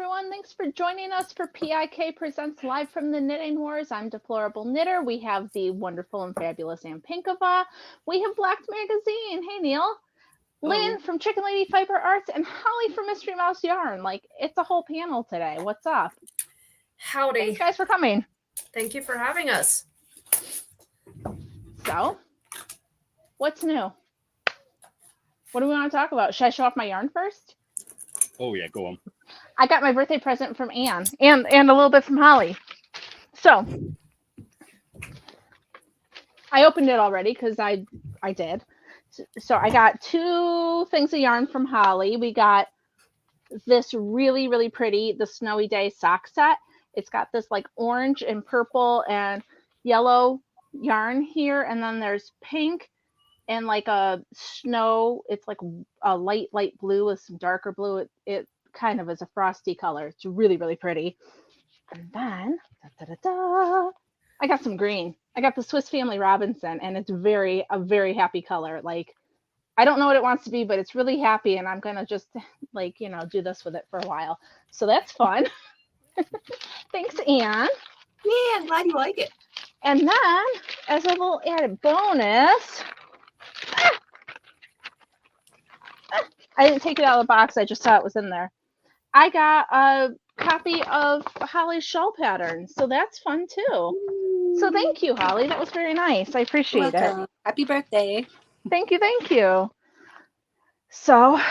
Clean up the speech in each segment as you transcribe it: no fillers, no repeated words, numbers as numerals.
everyone. Thanks for joining us for PIK Presents Live from the Knitting Wars. I'm Deplorable Knitter. We have the wonderful and fabulous Ann Pinkova. We have Blacked Magazine. Hey, Neil. Lynn from Chicken Lady Fiber Arts and Holly from Mystery Mouse Yarn. Like, it's a whole panel today. What's up? Howdy. Thanks, guys, for coming. Thank you for having us. So, what's new? What do we want to talk about? Should I show off my yarn first? Oh, yeah, go on. I got my birthday present from Anne and a little bit from Holly. So, I opened it already because I did. So I got 2 things of yarn from Holly. We got this really, really pretty, the Snowy Day sock set. It's got this like orange and purple and yellow yarn here. And then there's pink and like a snow. It's like a light blue with some darker blue. It kind of is a frosty color. It's really, really pretty. And then, I got some green. I got the Swiss Family Robinson, and it's a very happy color. Like, I don't know what it wants to be, but it's really happy, and I'm gonna just like, you know, do this with it for a while. So that's fun. Thanks, Anne. Yeah, I'm glad you like it. And then, as a little added bonus, I didn't take it out of the box. I just saw it was in there. I got a copy of Holly's shawl pattern, so that's fun too. So thank you, Holly. That was very nice. I appreciate it. Happy birthday. Thank you. So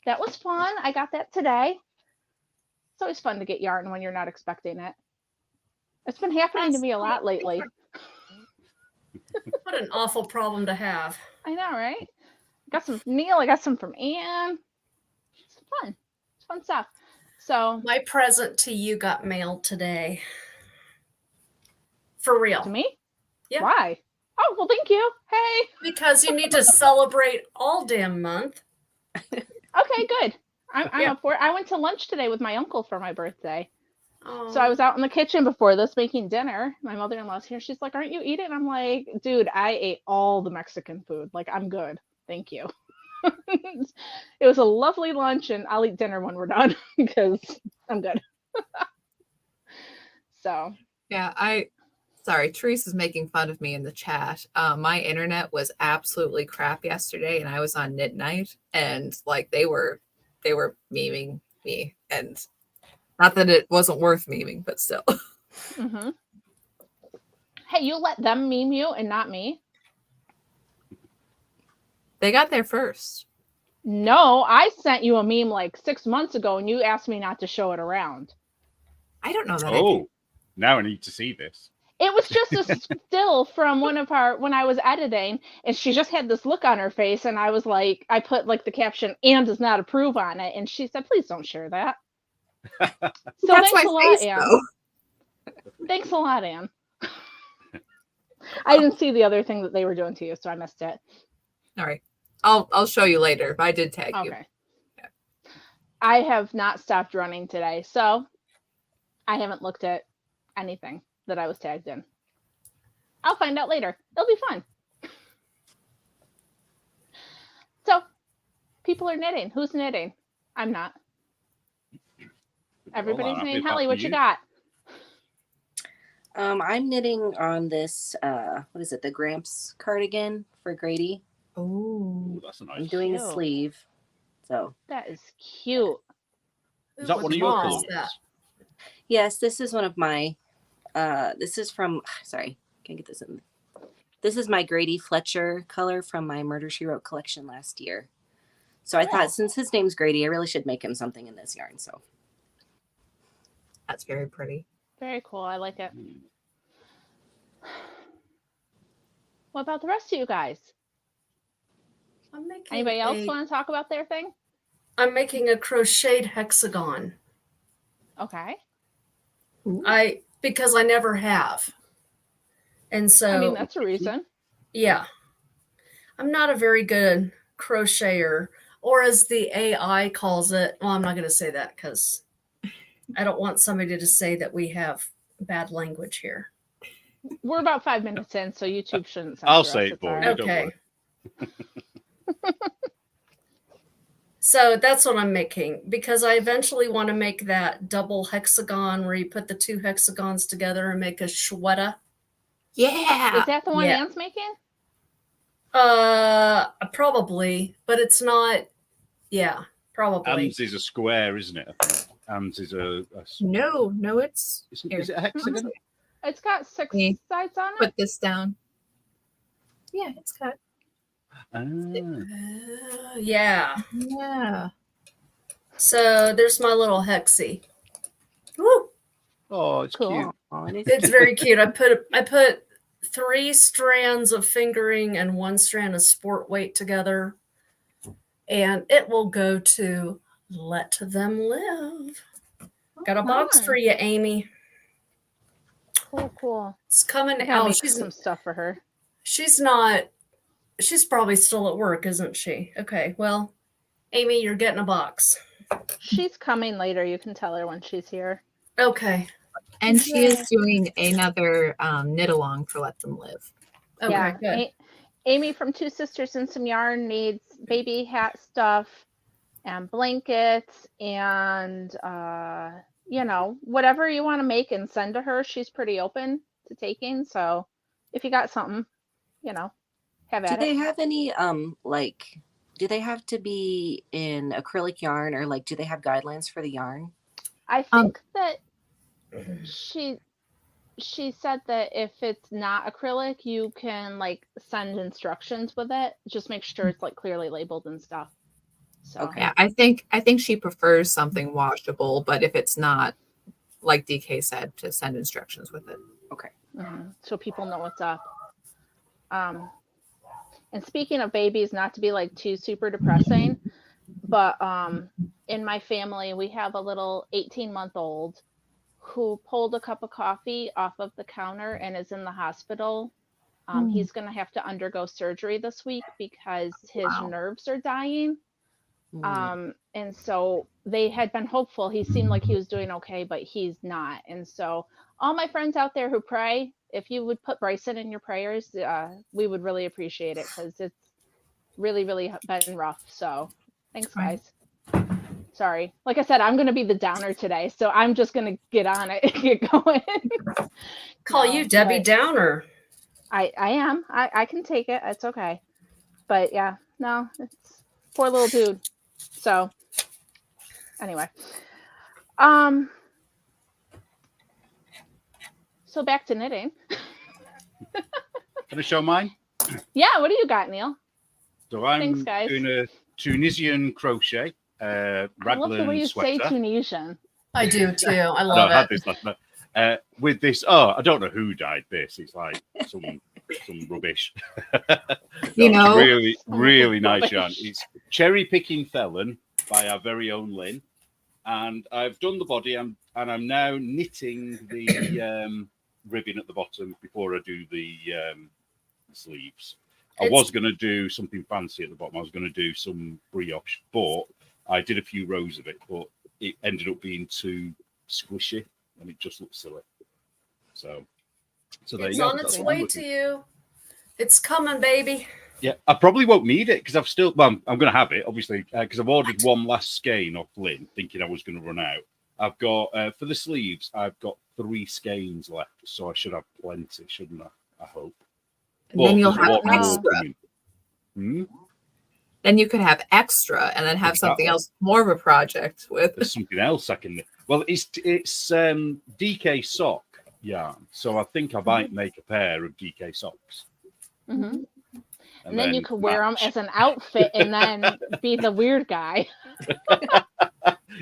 that was fun. I got that today. It's always fun to get yarn when you're not expecting it. It's been happening to me a lot lately. What an awful problem to have. I know, right? I got some from Neil. I got some from Anne. It's fun. It's fun stuff. So my present to you got mailed today. For real. To me? Yeah. Why? Oh, well, thank you. Hey. Because you need to celebrate all damn month. Okay, good. I'm up for it. I went to lunch today with my uncle for my birthday. Oh. So I was out in the kitchen before this making dinner. My mother-in-law's here. She's like, aren't you eating? I'm like, dude, I ate all the Mexican food. Like, I'm good. Thank you. It was a lovely lunch, and I'll eat dinner when we're done because I'm good. So. Yeah, sorry, Teresa's making fun of me in the chat. My internet was absolutely crap yesterday, and I was on Knit Night, and like they were memeing me, and not that it wasn't worth memeing, but still. Mm-hmm. Hey, you let them meme you and not me? They got there first. No, I sent you a meme like 6 months ago, and you asked me not to show it around. I don't know that. Oh, now I need to see this. It was just a still from when I was editing, and she just had this look on her face, and I was like, I put like the caption, Anne does not approve on it, and she said, please don't share that. So that's thanks a lot, face, Anne. though. Thanks a lot, Anne. I didn't see the other thing that they were doing to you, so I missed it. All right. I'll show you later, but I did tag you. Okay. Yeah. I have not stopped running today, so I haven't looked at anything that I was tagged in. I'll find out later. It'll be fun. So, people are knitting. Who's knitting? I'm not. Everybody's knitting. Holly, what you got? I'm knitting on this, what is it, the Gramps cardigan for Grady. Oh, that's a nice. I'm doing a sleeve. So that is cute. Is that one of your colors? Yes, this is one of my, this is from, sorry, can't get this in. This is my Grady Fletcher color from my Murder, She Wrote collection last year. So I thought since his name's Grady, I really should make him something in this yarn. So that's very pretty. Very cool. I like it. What about the rest of you guys? Anybody else want to talk about their thing? I'm making a crocheted hexagon. Okay. Because I never have. And so I mean, that's a reason. Yeah. I'm not a very good crocheter, or as the AI calls it. Well, I'm not going to say that because I don't want somebody to say that we have bad language here. We're about 5 minutes in, so YouTube shouldn't. I'll say it for you. Okay. So that's what I'm making because I eventually want to make that double hexagon where you put the 2 hexagons together and make a sweater. Yeah. Is that the one Yeah. Anne's making? Probably, but it's not. Yeah, probably. Anne's is a square, isn't it? I think. Anne's is a No, it's here. is it a hexagon? It's got 6 Me. sides on it. Put this down. Yeah, it's got. Ah. Yeah. Yeah. So there's my little hexie. Woo! Oh, it's Cool. cute. Oh, it is It's very cute. I put 3 strands of fingering and 1 strand of sport weight together, and it will go to Let Them Live. Got a box Fun. for you, Amy. Cool. It's coming. I gotta Oh, make she's some stuff for her. not. She's probably still at work, isn't she? Okay. Well, Amy, you're getting a box. She's coming later. You can tell her when she's here. Okay. And she is doing another knit along for Let Them Live. Okay. Yeah. Good. Amy from Two Sisters and Some Yarn needs baby hat stuff and blankets and whatever you want to make and send to her. She's pretty open to taking. So if you got something, have Do at they it. have any do they have to be in acrylic yarn, or do they have guidelines for the yarn? I think that she said that if it's not acrylic, you can send instructions with it. Just make sure it's clearly labeled and stuff. So Okay. Yeah, I think she prefers something washable, but if it's not, like DK said, to send instructions with it. Okay. so people know what's up. And speaking of babies, not to be too super depressing, but in my family, we have a little 18-month-old who pulled a cup of coffee off of the counter and is in the hospital. He's going to have to undergo surgery this week because his nerves are dying. And so they had been hopeful. He seemed like he was doing okay, but he's not. And so all my friends out there who pray, if you would put Bryson in your prayers, we would really appreciate it because it's really, really been rough. So thanks, guys. Sorry. Like I said, I'm going to be the downer today. So I'm just going to get on it and get going. Call you Debbie Downer. I am. I can take it. It's okay. But yeah, no, it's poor little dude. So anyway. So back to knitting. Can I show mine? Yeah, what do you got, Neil? So I'm Thanks, guys. doing a Tunisian crochet I love the way raglan you sweater. say Tunisian. I do too. I No, love I had it. this last night. With this, I don't know who dyed this. It's like some rubbish. Really nice rubbish. yarn. It's Cherry Picking Felon by our very own Lynn, and I've done the body, and I'm now knitting the ribbon at the bottom before I do the sleeves. I was going to do something fancy at the bottom. I was going to do some brioche, but I did a few rows of it, but it ended up being too squishy, and it just looks silly. So there It's you go. on That's its what I'm way looking to you. It's coming, baby. Yeah, I probably won't need it because I've still. Well, I'm going to have it obviously because I've ordered one last skein off Lynn, thinking I was going to run out. I've got for the sleeves. I've got 3 skeins left, so I should have plenty, shouldn't I? I hope. And then you'll there's have more extra. coming. Then you could have extra and then have something else, more of a project with. There's something else I can knit. Well, it's DK sock yarn, so I think I might make a pair of DK socks. Mm-hmm. And then you could wear them as an outfit and then be the weird guy.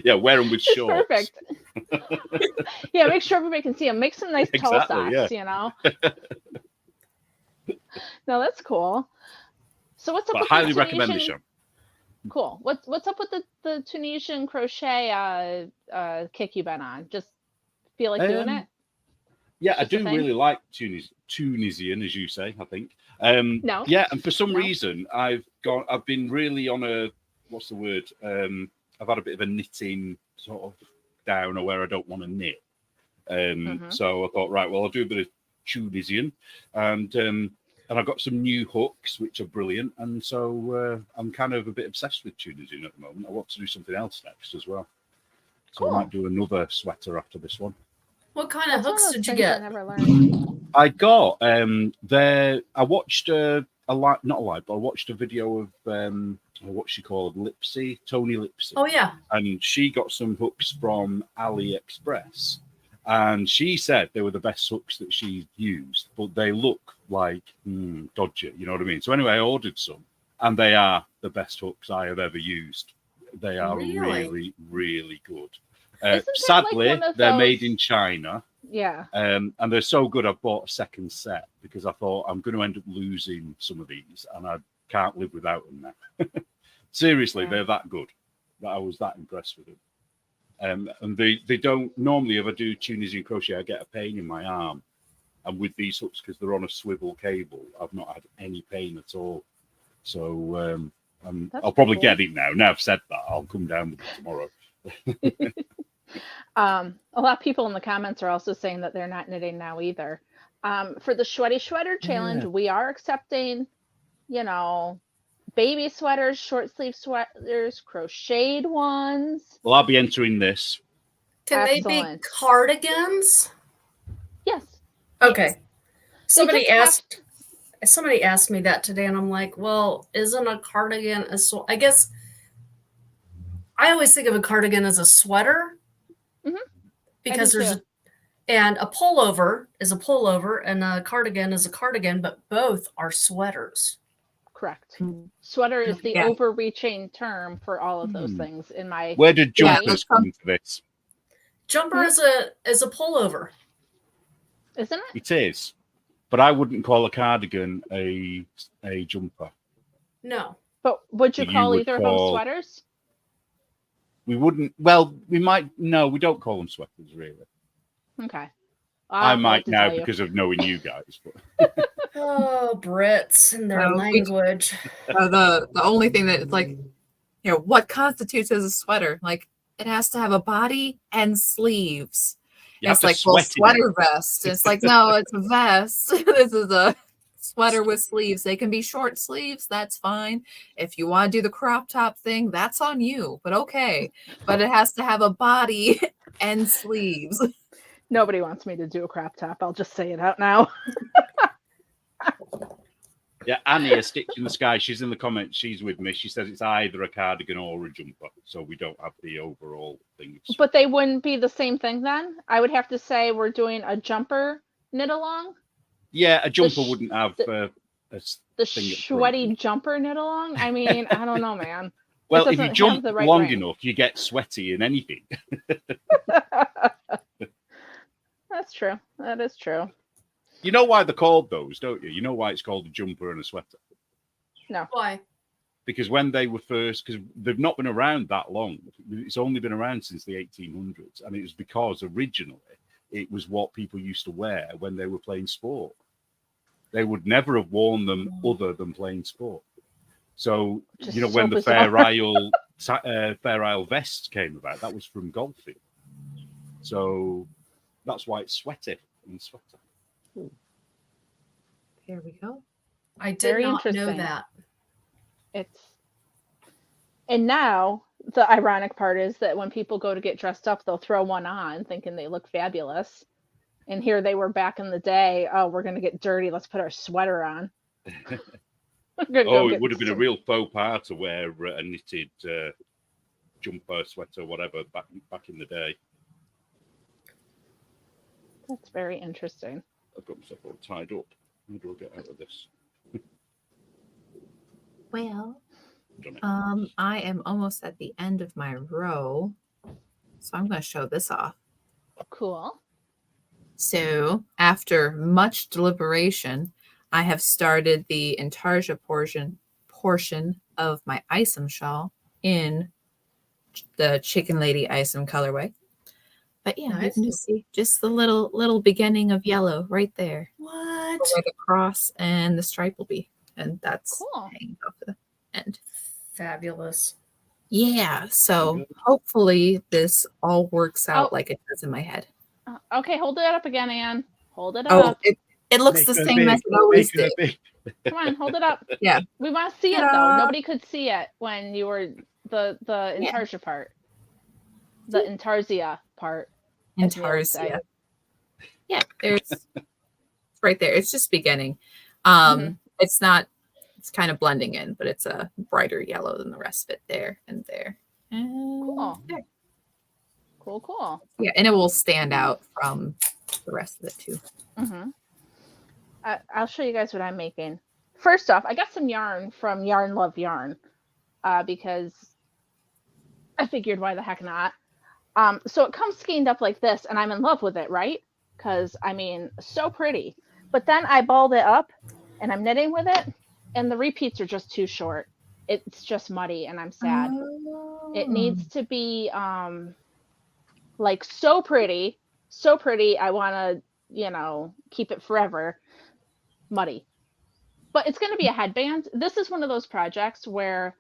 Yeah, wear them with It's shorts. perfect. Yeah, make sure everybody can see them. Make some nice tall Exactly, socks, yeah. No, that's cool. So what's up But with highly the recommend this Tunisian? yarn. Cool. What's up with the Tunisian crochet kick you've been on? Just feel like doing it? Yeah, I Just a do thing? really like Tunisian, as you say, I think. No. Yeah, and for some No. reason, I've been really on a, what's the word? I've had a bit of a knitting sort of downer where I don't want to knit. So I thought, right, well, I'll do a bit of Tunisian. And And I've got some new hooks, which are brilliant. And so I'm kind of a bit obsessed with Tunisian at the moment. I want to do something else next as well. So Cool. I might do another sweater after this one. What kind of That's one hooks those did you things I get? never learned. I got there. I watched not a live, but I watched a video of what she called Lipsy, Tony Lipsy. Oh yeah. And she got some hooks from AliExpress. And she said they were the best hooks that she's used, but they look like dodgy, you know what I mean? So anyway, I ordered some, and they are the best hooks I have ever used. They are really, really good. Sadly, like they're made in China. Yeah. And they're so good, I've bought a second set because I thought I'm going to end up losing some of these, and I can't live without them now. Seriously, Yeah. they're that good. I was that impressed with them. And they don't normally, if I do Tunisian crochet, I get a pain in my arm. And with these hooks, because they're on a swivel cable, I've not had any pain at all. So I'll probably get it now. Now I've said that, I'll come down with it tomorrow. A lot of people in the comments are also saying that they're not knitting now either. For the Sweaty Sweater Challenge, we are accepting, baby sweaters, short sleeve sweaters, crocheted ones. Well, I'll be entering this. Can they be Excellent. cardigans? Yes. Okay. Somebody just asked me that today, and I'm like, well, isn't a cardigan I guess I always think of a cardigan as a sweater. Mhm. Because I do there's too. and a pullover is a pullover and a cardigan is a cardigan, but both are sweaters. Correct. Sweater is the Yeah. overreaching term for all of those things in my. Where did Yeah, jumpers come into this? Jumper is a pullover. Isn't it? It is. But I wouldn't call a cardigan a jumper. No. But would you You call would either of call- them sweaters? We wouldn't. Well, we might. No, we don't call them sweaters, really. Okay. I I'll might have to now tell you. because of knowing you guys. But Oh, Brits and their Well, language. The only thing that it's like, what constitutes as a sweater? Like, it has to have a body and sleeves. you have It's to like, well, sweat in it. sweater vest. It's like, no, it's a vest. This is a sweater with sleeves. They can be short sleeves. That's fine. If you want to do the crop top thing, that's on you. But okay. But it has to have a body and sleeves. Nobody wants me to do a crop top. I'll just say it out now. Yeah, Annie, a stitch in the sky. She's in the comments. She's with me. She says it's either a cardigan or a jumper. So we don't have the overall thing. But they wouldn't be the same thing then? I would have to say we're doing a jumper knit along. Yeah, a jumper sh- wouldn't have the- a The thing at sweaty front. jumper knit along? I mean, I don't know, man. Well, if doesn't you have jump the right long range. enough, you get sweaty in anything. That's true. That is true. You know why they're called those, don't you? You know why it's called a jumper and a sweater? Why? Because when they were first, because they've not been around that long. It's only been around since the 1800s. And it was because originally it was what people used to wear when they were playing sport. They would never have worn them other than playing sport. So, Just when so the bizarre. Fair Isle vests came about, that was from golfing. So that's why it's sweaty and sweater. Here we go. I did Very not know interesting. that. And now the ironic part is that when people go to get dressed up, they'll throw one on thinking they look fabulous. And here they were back in the day. Oh, we're going to get dirty. Let's put our sweater on. It would have been a real faux pas to wear a knitted jumper, sweater, whatever, back in the day. That's very interesting. I've got myself all tied up. How do I get out of this? Well, Done it. I am almost at the end of my row. So I'm going to show this off. Cool. So after much deliberation, I have started the intarsia portion of my Isom shawl in the Chicken Lady Isom colorway. But yeah, you Nice. can just see just the little beginning of yellow right there, What? where the cross and the stripe will be, and that's Cool. hanging off the end. Fabulous. Yeah, so Good. hopefully this all works out Oh. like it does in my head. Okay, hold it up again, Anne. Hold it Oh, up. it looks Make the her same big, as it always make her did. big. Come on, hold it up. Yeah. We want to see it though. Nobody could see it when you were the intarsia part. The intarsia part. as Neil would say. Intarsia. Yeah, it's right there. It's just beginning. It's not, it's kind of blending in, but it's a brighter yellow than the rest of it there and there. And Cool. there. Cool. Yeah, and it will stand out from the rest of it too. I'll show you guys what I'm making. First off, I got some yarn from Yarn Love Yarn because I figured why the heck not. So it comes skeined up like this, and I'm in love with it, right? Because, I mean, so pretty. But then I balled it up, and I'm knitting with it, and the repeats are just too short. It's just muddy, and I'm sad. It needs to be, like, so pretty. So pretty, I want to, you know, keep it forever. Muddy. But it's going to be a headband. This is one of those projects where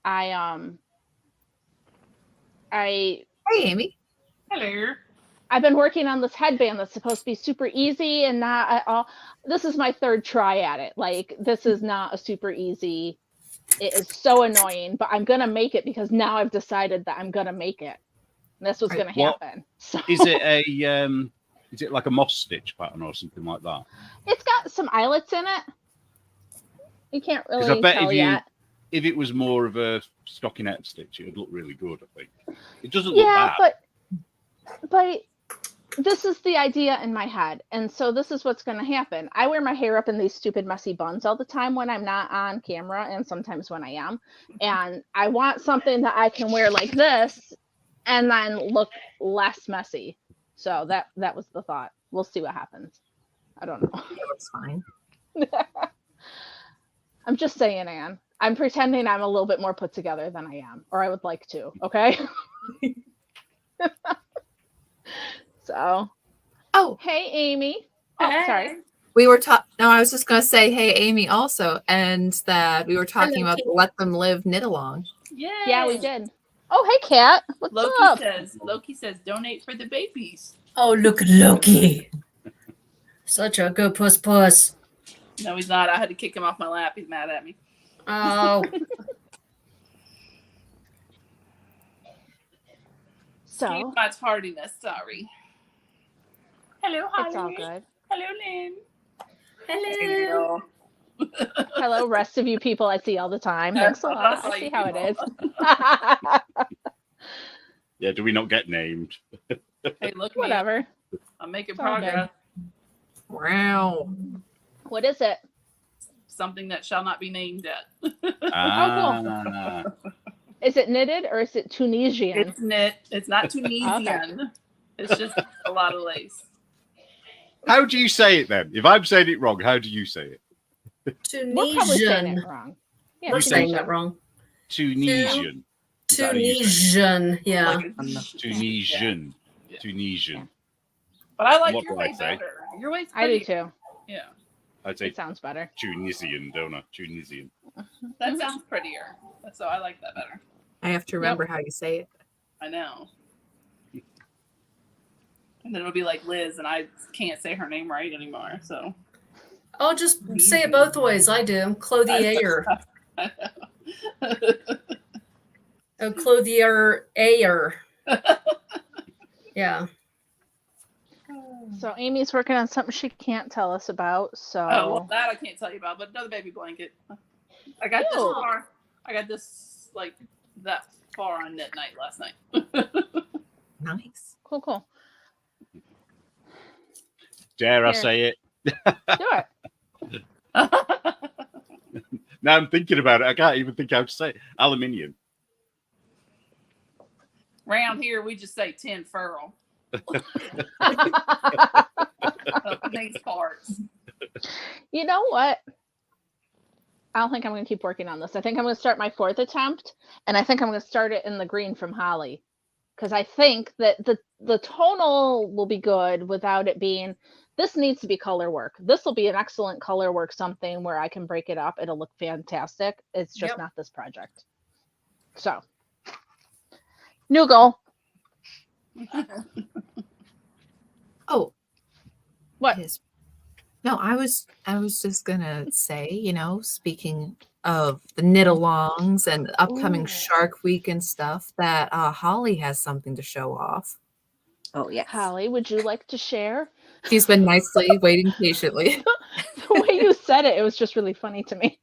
Hey, Amy. Hello. I've been working on this headband that's supposed to be super easy and not at all. This is my third try at it. Like, this is not a super easy. It is so annoying, but I'm going to make it because now I've decided that I'm going to make it. And that's what's going to happen. So, Is it like a moss stitch pattern or something like that? it's got some eyelets in it. You can't 'Cause really I bet tell yet. if it was more of a stockinette stitch, it would look really good, I think. It doesn't look Yeah, bad. but this is the idea in my head. And so this is what's going to happen. I wear my hair up in these stupid messy buns all the time when I'm not on camera and sometimes when I am. And I want something that I can wear like this and then look less messy. So that was the thought. We'll see what happens. I don't know. It looks fine. I'm just saying, Anne. I'm pretending I'm a little bit more put together than I am, or I would like to. Okay. So, hey, Amy. Oh, sorry. We were No, I was just going to say, hey, Amy, also, and that we were talking about the Let Them Live knit along. Yeah, we did. Oh, hey, Kat. What's up? Loki says, donate for the babies. Oh, look at Loki. Such a good puss. No, he's not. I had to kick him off my lap. He's mad at me. Oh. Excuse my tardiness. Sorry. Hello, Holly. It's all good. Hello, Lynn. Hello. Hello, rest of you people I see all the time. Thanks a lot. I see how it is. Yeah, do we not get named? Hey, look, Whatever. I'm making It's all good. progress. Wow. What is it? Something that shall not be named yet. Ah. Is it knitted or is it Tunisian? It's knit. It's not Tunisian. It's just a lot of lace. How do you say it then? If I'm saying it wrong, how do you say it? We're probably saying Tunisian. it wrong. Yeah, We're saying that wrong. Tunisian. Is that how you say it? Tunisian. Yeah. Like it's- Tunisian. Yeah. Tunisian. But I like What your do I way say? better. Your way's I do pretty. too. Yeah. I'd say It sounds better. Tunisian, don't I? Tunisian. That sounds prettier. So I like that better. I have to remember how you say it. I know. And then it'll be like Liz, and I can't say her name right anymore. So I'll just say it both ways. I do. Clothier. Oh, clothier ayer. Yeah. So Amy's working on something she can't tell us about. So Oh, well, that I can't tell you about, but another baby blanket. I got this Ew. far. I got this like that far on knit night last night. Nice. cool. Dare I Here. say it? Do it. Now I'm thinking about it. I can't even think how to say it. Aluminium. Round here, we just say tin furl. These parts. You know what? I don't think I'm going to keep working on this. I think I'm going to start my 4th attempt, and I think I'm going to start it in the green from Holly, because I think that the tonal will be good without it being. This needs to be color work. This will be an excellent color work, something where I can break it up. It'll look fantastic. It's just not this project. So, new goal. Oh. What? Yes. No, I was just gonna say, you know, speaking of the knit-alongs and upcoming Ooh. Shark Week and stuff, that Holly has something to show off. Oh yes. Holly, would you like to share? She's been nicely waiting patiently. The way you said it, it was just really funny to me.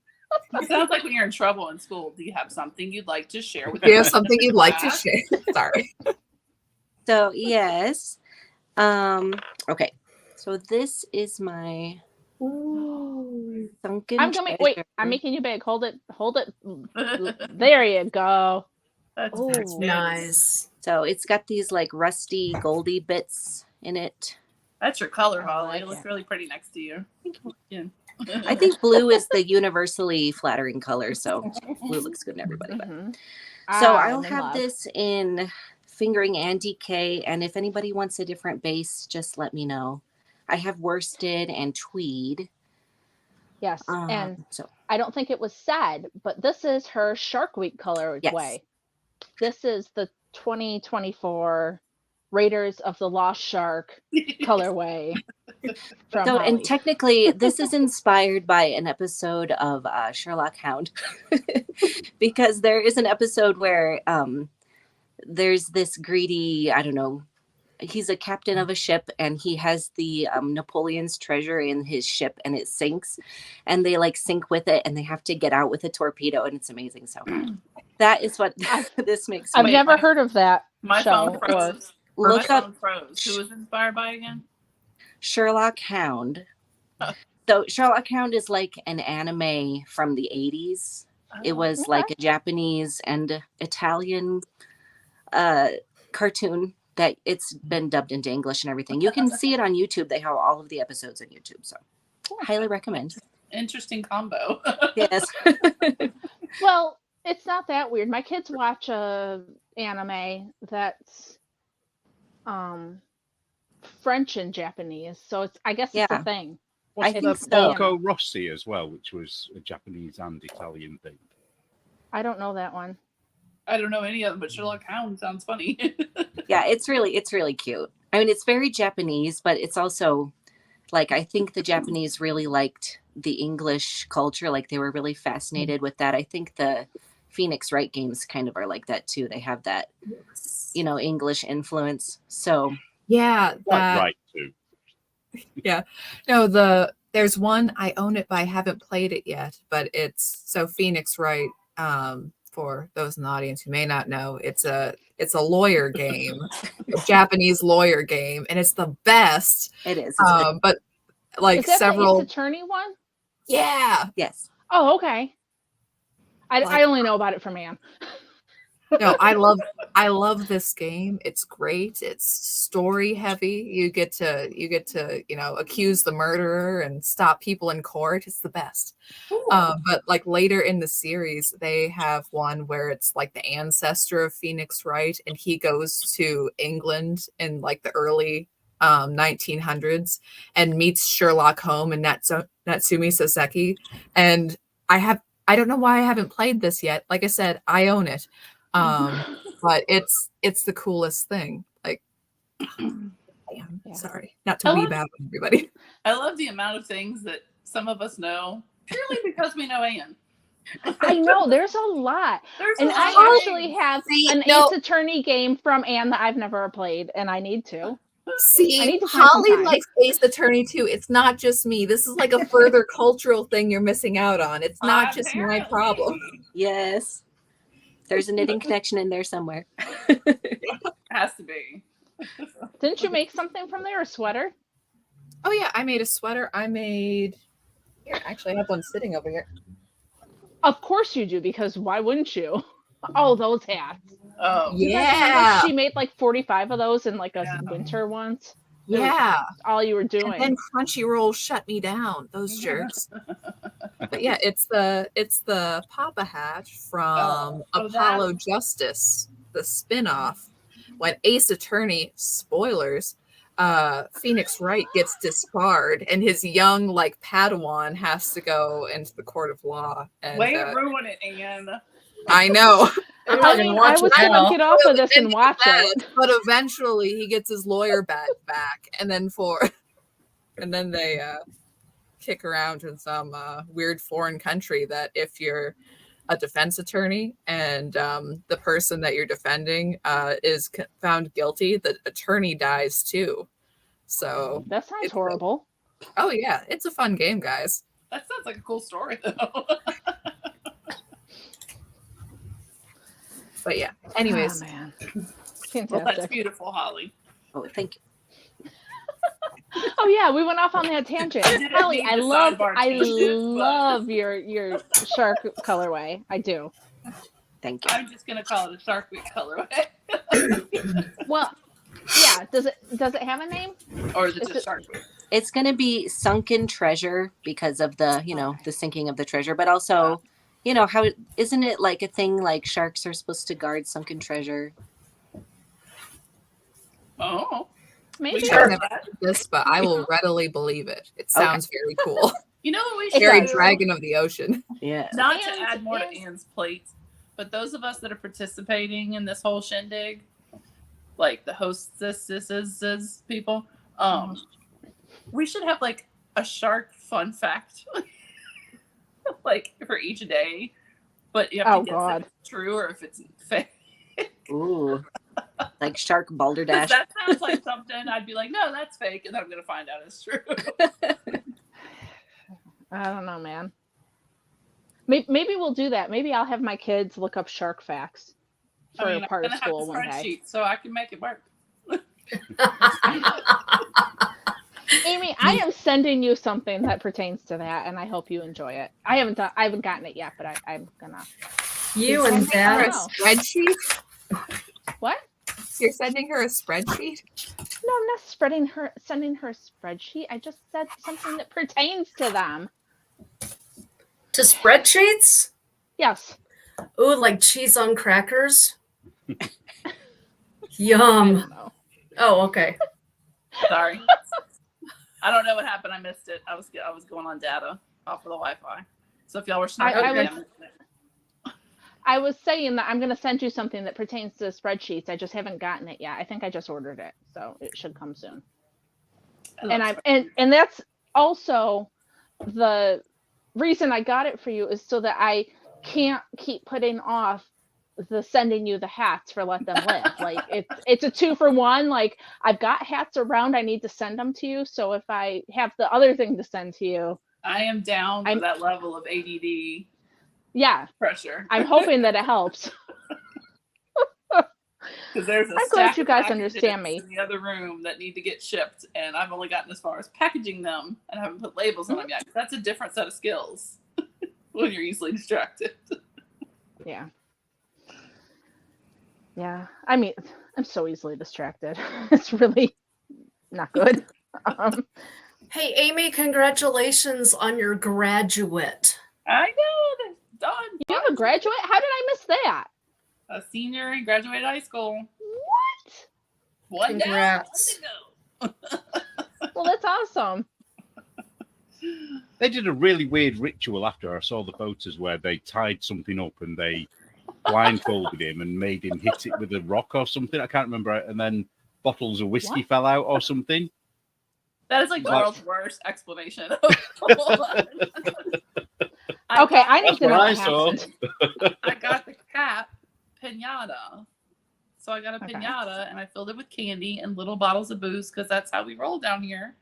It sounds like when you're in trouble in school. Do you have something you'd like to share with Do you have something you'd like to class? share? Sorry. So yes. Okay. So this is my sunken I'm coming. Wait, treasure. I'm making you big. Hold it. Hold it. There you go. That's Oh, very Nice. So it's got these like rusty goldy bits in it. That's your color, I Holly. like It looks it. really pretty next to you. Yeah. I think blue is the universally flattering color, so blue looks good in everybody. But. Mhm. So I'm I'll in have love. this in fingering and DK, and if anybody wants a different base, just let me know. I have worsted and tweed. Yes, and So I don't think it was said, but this is her Shark Week colorway. Yes. This is the 2024 Raiders of the Lost Shark colorway from So, Holly. and technically, this is inspired by an episode of Sherlock Hound, because there is an episode where there's this greedy, I don't know, he's a captain of a ship and he has the Napoleon's treasure in his ship and it sinks and they like sink with it and they have to get out with a torpedo and it's amazing. So that is what this makes I've me. never heard of that My show. phone froze. Look My up phone froze. Who was inspired by again? Sherlock Hound. So Sherlock Hound is like an anime from the 80s. It was Okay. like a Japanese and Italian cartoon that it's been dubbed into English and everything. You can see it on YouTube. They have all of the episodes on YouTube. So highly recommend. Interesting combo. Yes. Well, it's not that weird. My kids watch a anime that's French and Japanese, so it's I guess it's Yeah. a thing. I What's think the so. Porco Rossi as well, which was a Japanese and Italian thing. I don't know that one. I don't know any of them, but Sherlock Hound sounds funny. Yeah, it's really cute. I mean, it's very Japanese, but it's also like I think the Japanese really liked the English culture. Like they were really fascinated with that. I think the Phoenix Wright games kind of are like that too. They have that, you know, English influence. So Yeah, Quite that right too. no, there's one I own it, but I haven't played it yet. But it's so Phoenix Wright. For those in the audience who may not know, it's a lawyer game, a Japanese lawyer game, and it's the best. it is. It's good. But like Is that several, the Ace Attorney one? yeah. Yes. Oh, okay. I Like- only know about it from Anne. No, I love this game. It's great. It's story heavy. You get to, you know, accuse the murderer and stop people in court. It's the best. But like later in the series, they have one where it's like the ancestor of Phoenix Wright, and he goes to England in like the early 1900s and meets Sherlock Holmes and Natsumi Soseki. And I don't know why I haven't played this yet. Like I said, I own it. But it's the coolest thing. Like, damn, Yeah. sorry, not to I weeb love- out everybody. I love the amount of things that some of us know purely because we know Anne. I know there's a lot, There's and a lot I of actually things. have See, an no. Ace Attorney game from Anne that I've never played, and I need to. I See, need to find some Holly time. likes Ace Attorney too. It's not just me. This is like a further cultural thing you're missing out on. It's not just my Apparently. problem. Yes. There's a knitting connection in there somewhere. Has to be. Didn't you make something from there, a sweater? Oh yeah, I made a sweater. Here, actually, I have one sitting over here. Of course you do, because why wouldn't you? Oh, those hats. Oh, You guys remember Yeah, she made like 45 of those in like a Yeah. winter once. yeah. All you were doing. And then Crunchyroll shut me down. Those jerks. But yeah, it's the Papa hat from Oh, Apollo Justice, the spin-off. When Ace Attorney, spoilers, Phoenix Wright gets disbarred and his young like Padawan has to go into the court of law. And way to ruin it, Anne. I know. I'm not I gonna mean, watch I was it gonna now. get off of this and watch it. But eventually he gets his lawyer badge back, and then they kick around in some weird foreign country that if you're a defense attorney and the person that you're defending is found guilty, the attorney dies too. So That sounds horrible. Oh yeah, it's a fun game, guys. That sounds like a cool story, though. But yeah, anyways. Oh, man. Well, that's Fantastic. beautiful, Holly. Oh, thank you. Oh yeah, we went off on that tangent. didn't Holly, mean I to love sidebar tangents, but- your shark colorway. I do. Thank you. I'm just gonna call it a Shark Week colorway, Well, yeah. Does it have a name? or is it Is just it- Shark Week? It's going to be sunken treasure because of the, the sinking of the treasure, but also, how isn't it like a thing like sharks are supposed to guard sunken treasure? Oh, Maybe. we I've got never that. heard this, but I will readily believe it. It sounds very cool. You know what we should Very do? dragon of the ocean. Yeah. Not to And- add more to and- Anne's plate, but those of us that are participating in this whole shindig, like the hostesses people, we should have like a shark fun fact, like for each day. But you have Oh, to guess God. if it's true or if it's fake. Ooh. Like shark 'Cause balderdash. that sounds like something I'd be like, no, that's fake, and then I'm gonna find out it's true. I don't know, man. Maybe we'll do that. Maybe I'll have my kids look up shark facts for I'm part of gonna school have the one day. spreadsheet so I can make it work. Amy, I am sending you something that pertains to that, and I hope you enjoy it. I haven't gotten it yet, but I'm gonna. You Send and me Or a Dad. Wow. spreadsheet? What? You're sending her a spreadsheet? No, I'm not sending her a spreadsheet. I just said something that pertains to them. To spreadsheets? Yes. Ooh, like cheese on crackers? I Yum. don't know. Oh, okay. Sorry. I don't know what happened. I missed it. I was going on data off of the Wi-Fi. So if y'all were snarking, I I was- missed it. I was saying that I'm going to send you something that pertains to spreadsheets. I just haven't gotten it yet. I think I just ordered it, so it should come soon. And that's also the reason I got it for you is so that I can't keep putting off the sending you the hats for Let Them Live. Like it's a 2-for-1. Like I've got hats around, I need to send them to you. So if I have the other thing to send to you, I am down for I'm- that level of ADD yeah, pressure. I'm hoping that it helps. Because there's a I'm glad stack you of guys packages understand me. in the other room that need to get shipped, and I've only gotten as far as packaging them and haven't put labels on them yet. That's a different set of skills when you're easily distracted. Yeah. Yeah. I mean, I'm so easily distracted. It's really not good. Hey, Amy, congratulations on your graduate. I know, that's done. You have a graduate? How did I miss that? A senior and graduated high school. What? One Congrats. down, one to go. Well, that's awesome. They did a really weird ritual after I saw the photos where they tied something up and they blindfolded him and made him hit it with a rock or something. I can't remember. And then bottles of whiskey What? fell out or something. That is like the What? world's worst explanation. Hold on. Okay, I need That's to know what I what saw. happened. I got the cat Piñata. So I got a Okay. Piñata and I filled it with candy and little bottles of booze because that's how we roll down here.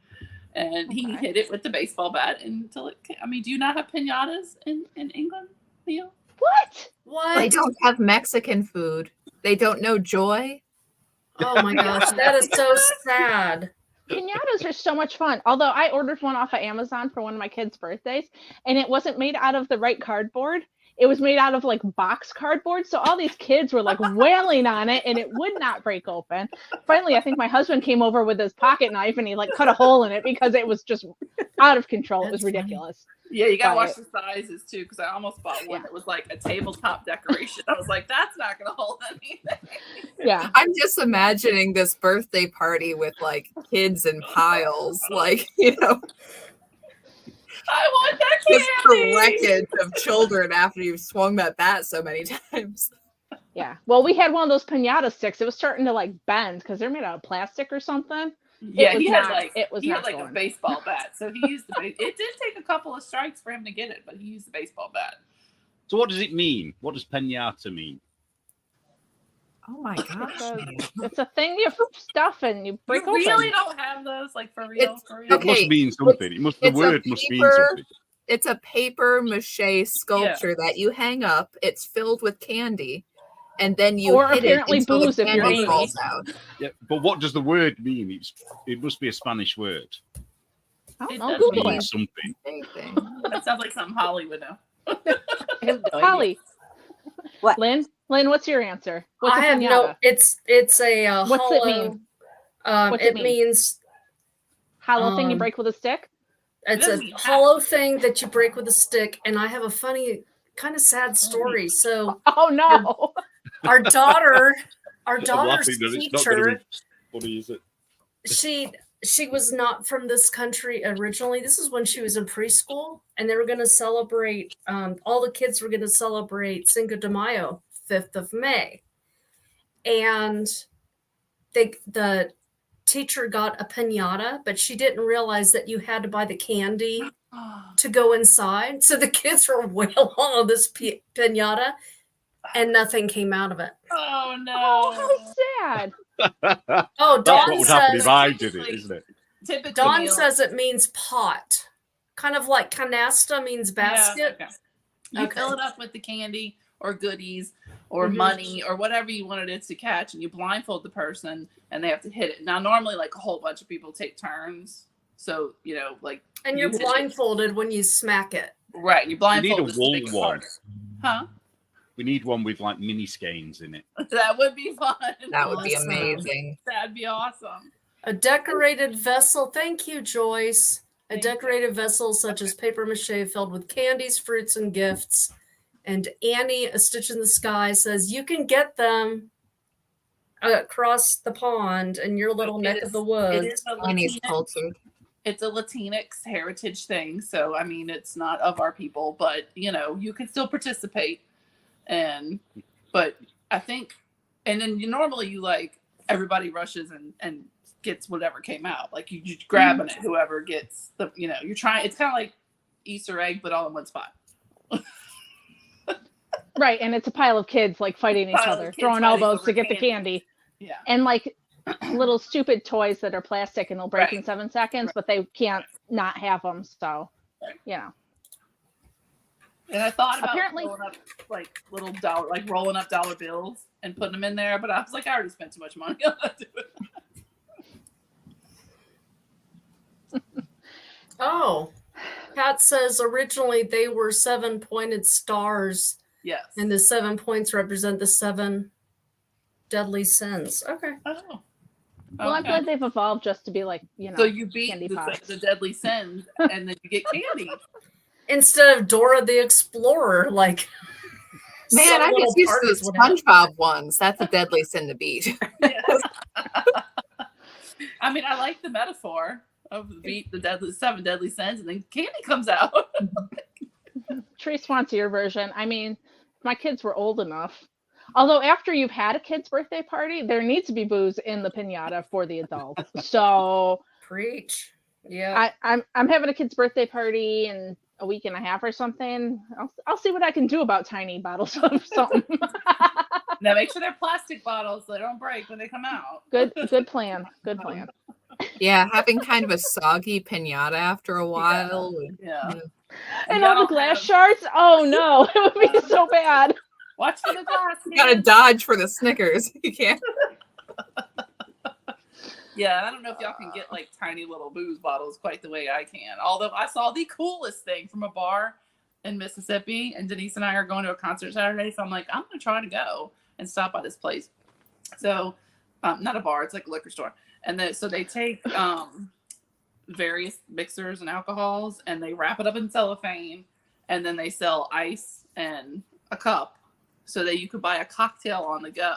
And he Okay. hit it with the baseball bat until it. I mean, do you not have piñatas in England, Leo? What? What? They don't have Mexican food. They don't know joy. Oh my gosh, that is so sad. Piñatas are so much fun. Although I ordered one off of Amazon for one of my kids' birthdays, and it wasn't made out of the right cardboard. It was made out of like box cardboard. So all these kids were like wailing on it, and it would not break open. Finally, I think my husband came over with his pocket knife and he like cut a hole in it because it was just out of control. It was That's funny. ridiculous. Yeah, you gotta But- watch the sizes too, because I almost bought one Yeah. that was like a tabletop decoration. I was like, that's not gonna hold anything. Yeah. I'm just imagining this birthday party with like kids in piles, like, you know, I want that just the candy. wreckage of children after you've swung that bat so many times. Yeah. Well, we had one of those piñata sticks. It was starting to like bend because they're made out of plastic or something. Yeah, was he not- had like it was he had not like a going. baseball bat. So he used the it did take a couple of strikes for him to get it, but he used the baseball bat. So what does it mean? What does piñata mean? Oh my gosh. man. It's a thing you stuff and you break You really open. don't have those like for real, for real. It must Okay, mean something. It must. The it's a word must mean paper- something. It's a paper mache sculpture that you hang up. It's filled with candy, and then you Or hit apparently it until booze the if you're candy Amy. falls out. Yeah, but what does the word mean? It must be a Spanish word. I don't It know. does Google It it. means something. Same thing. That sounds like something Holly would know. I have no idea. Holly. What? Lynn, what's your answer? What's I a have piñata? no. It's a What's hollow. it mean? What's It it mean? means Hollow thing you um, break with a stick? it's doesn't a mean hat. hollow thing that you break with a stick. And I have a funny, kind of sad story. So Oh no. our daughter's I'm laughing that it's not going to teacher, be funny, is it? she was not from this country originally. This is when she was in preschool, and they were going to celebrate. All the kids were going to celebrate Cinco de Mayo, 5th of May, and the teacher got a piñata, but she didn't realize that you had to buy the candy to go inside. So the kids were wailing on this piñata, and nothing came out of it. Oh no. Oh, how sad. Oh, That's Dawn what would happen if says. I did it, isn't it? Typically, Dawn says it means pot, kind of like canasta means basket. Yeah, okay. You Okay. fill it up with the candy or goodies or Mhm. money or whatever you wanted it to catch, and you blindfold the person, and they have to hit it. Now, normally, like a whole bunch of people take turns, so like And you're you hit it. blindfolded when you smack it. Right, you We blindfold need a this to make it wool one. harder. Huh? We need one with like mini skeins in it. That would be fun. That would be Awesome. amazing. That'd be awesome. A decorated vessel. Thank you, Joyce. A Thank you. decorated vessel such as paper mache filled with candies, fruits, and gifts. And Annie, A Stitch in the Sky, says you can get them across the pond in your little neck of the It woods. is a Chinese Latinx, culture. it's a Latinx heritage thing, so I mean, it's not of our people, but you can still participate. But I think, and then normally you like everybody rushes and gets whatever came out. Like you just grabbing it, whoever gets the, you're trying. It's kind of like Easter egg, but all in one spot. Right, and it's a pile of kids like fighting each Pile of other, kids throwing fighting elbows over to get the candy. candy. Yeah. And like little stupid toys that are plastic and they'll break in 7 seconds, but they can't not have them. So, Right. And I thought about Apparently- rolling up like little dollar, like rolling up dollar bills and putting them in there, but I was like, I already spent too much money on it. Oh, Pat says originally they were 7 pointed stars, Yes. and the 7 points represent the 7 deadly sins. Okay. Oh. well, I'm Okay. glad they've evolved just to be like, So you beat candy the pops. deadly sins, and then you get candy. Instead of Dora the Explorer, like Man, some I little just used parties the would have. SpongeBob ones. That's a deadly sin to beat. Yes. I mean, I like the metaphor of beat the 7 deadly sins, and then candy comes out. Trace wants your version. I mean, my kids were old enough. Although after you've had a kid's birthday party, there needs to be booze in the piñata for the adults. So Preach. Yeah. I'm having a kid's birthday party in a week and a half or something. I'll see what I can do about tiny bottles of something. Now make sure they're plastic bottles so they don't break when they come out. Good plan. Good plan. Yeah, having kind of a soggy pinata after a while. Yeah. And You all the don't glass have- shards. Oh no, it would be so bad. Watch for the glass. You gotta kids. dodge for the Snickers. You can't. Yeah, I don't know if y'all can get like tiny little booze bottles quite the way I can. Although I saw the coolest thing from a bar in Mississippi, and Denise and I are going to a concert Saturday, so I'm like, I'm gonna try to go and stop by this place. So, not a bar; it's like a liquor store, and so they take various mixers and alcohols, and they wrap it up in cellophane, and then they sell ice and a cup, so that you could buy a cocktail on the go.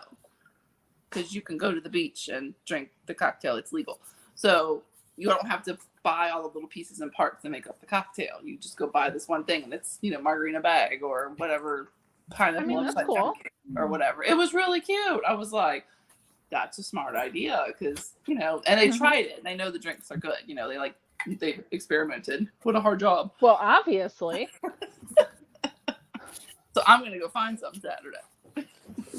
Because you can go to the beach and drink the cocktail. It's legal. So you don't have to buy all the little pieces and parts to make up the cocktail. You just go buy this one thing, and it's, margarita bag or whatever pineapple I mean, that's upside cool. down cake or whatever. It was really cute. I was like, that's a smart idea because, and they tried it and they know the drinks are good. They experimented. What a hard job. Well, obviously. So I'm going to go find some Saturday.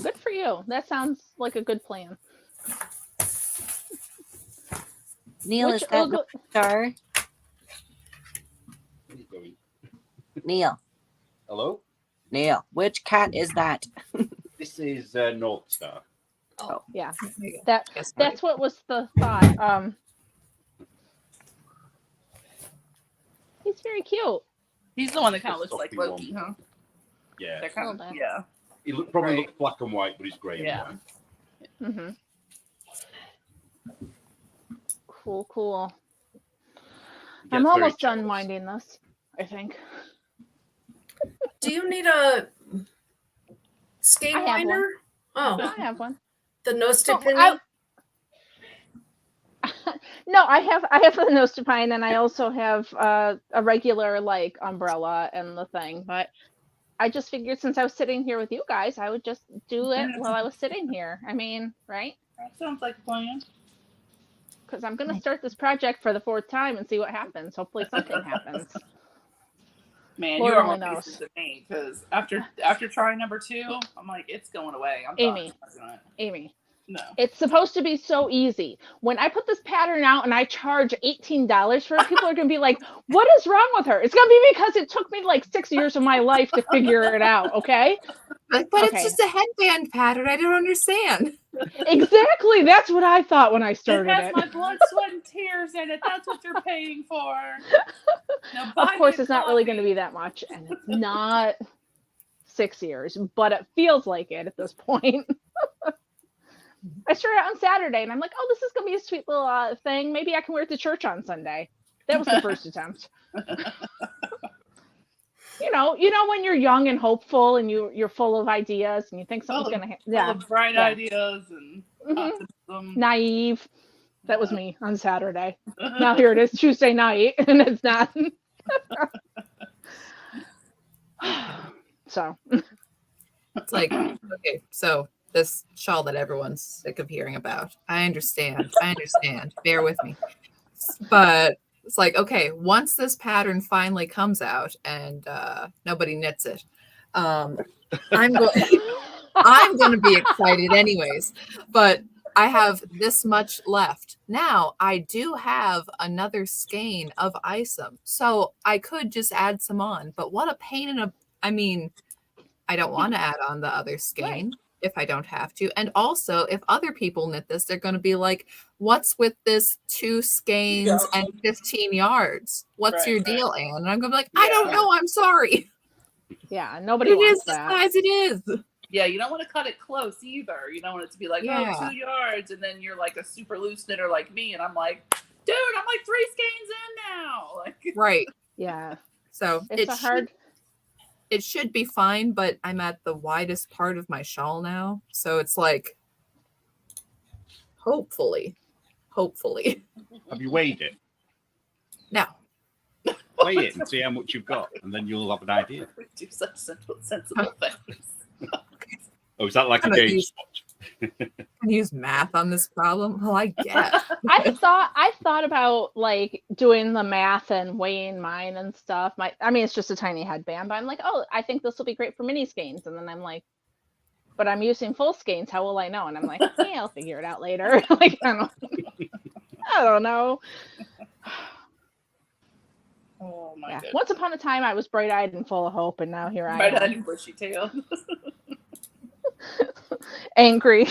Good for you. That sounds like a good plan. Neil, is that North Star? Neil. Hello? Neil, which cat is that? This is North Star. Oh, Yeah. Yes, That's what was the thought. He's very cute. He's the one that kind of looks Soft like one. Loki, huh? Yeah. That kind Little of, bit. yeah. He probably Right. looks black and white, but he's grey Yeah. and white. Mm-hmm. Cool. He I'm gets very almost done jealous. winding this, I think. Do you need a skein I have winder? Oh, I have one. the nose to Oh, pin. No, I have the nose to pine, and I also have a regular like umbrella and the thing. But I just figured since I was sitting here with you guys, I would just do it while I was sitting here. I mean, right? That sounds like a plan. Because I'm gonna start this project for the 4th time and see what happens. Hopefully, something happens. Man, Lord you are only more knows. patient than me because after trying number 2, I'm like, it's going away. I'm Amy. done. Amy, No. it's supposed to be so easy. When I put this pattern out and I charge $18 for it, people are gonna be like, "What is wrong with her?" It's gonna be because it took me like 6 years of my life to figure it out. Okay. But Okay. it's just a headband pattern. I don't understand. Exactly. That's what I thought when I It started has it. my blood, sweat, and tears in it. That's what you're paying for. Now, Of buy course, me it's not really going to coffee. be that much, and it's not 6 years, but it feels like it at this point. I started out on Saturday, and I'm like, "Oh, this is going to be a sweet little thing. Maybe I can wear it to church on Sunday." That was the first attempt. You know when you're young and hopeful, and you're full of ideas, and you think something's going to happen. Full Yeah, of bright yeah. ideas and Mhm. optimism. Naive. That was me on Saturday. Now here it is Tuesday night, and it's not. So It's like, okay, so this shawl that everyone's sick of hearing about. I understand. Bear with me. But it's like, okay, once this pattern finally comes out and nobody knits it, I'm going to be excited anyways. But I have this much left. Now I do have another skein of Isom, so I could just add some on. But what a pain in a! I mean, I don't want to add on the other skein if I don't have to. And also, if other people knit this, they're going to be like, "What's with this 2 skeins and 15 yards? What's Right, your right. deal, Anne?" And I'm going to be like, "I don't know. I'm sorry. yeah, nobody It wants is the that. size it is." Yeah, you don't want to cut it close either. You don't want it to be like, Yeah. 2 yards, and then you're like a super loose knitter like me, and I'm like, dude, I'm like 3 skeins in now. Like, Right. Yeah, So it's a hard. it should be fine, but I'm at the widest part of my shawl now. So it's like, hopefully. Have you weighed it? No. Weigh it and see how much you've got, and then you'll have an idea. do such sensible things. Oh, is that like a I'm gonna game use- spot? Can use math on this problem? Well, I guess. I thought about like doing the math and weighing mine and stuff. I mean, it's just a tiny headband, but I'm like, oh, I think this will be great for mini skeins. And then I'm like, but I'm using full skeins. How will I know? And I'm like, yeah, I'll figure it out later. Like, I don't know. Oh my Yeah. goodness. Once upon a time, I was bright-eyed and full of hope, and now here I Right am, on your bushy tail. angry.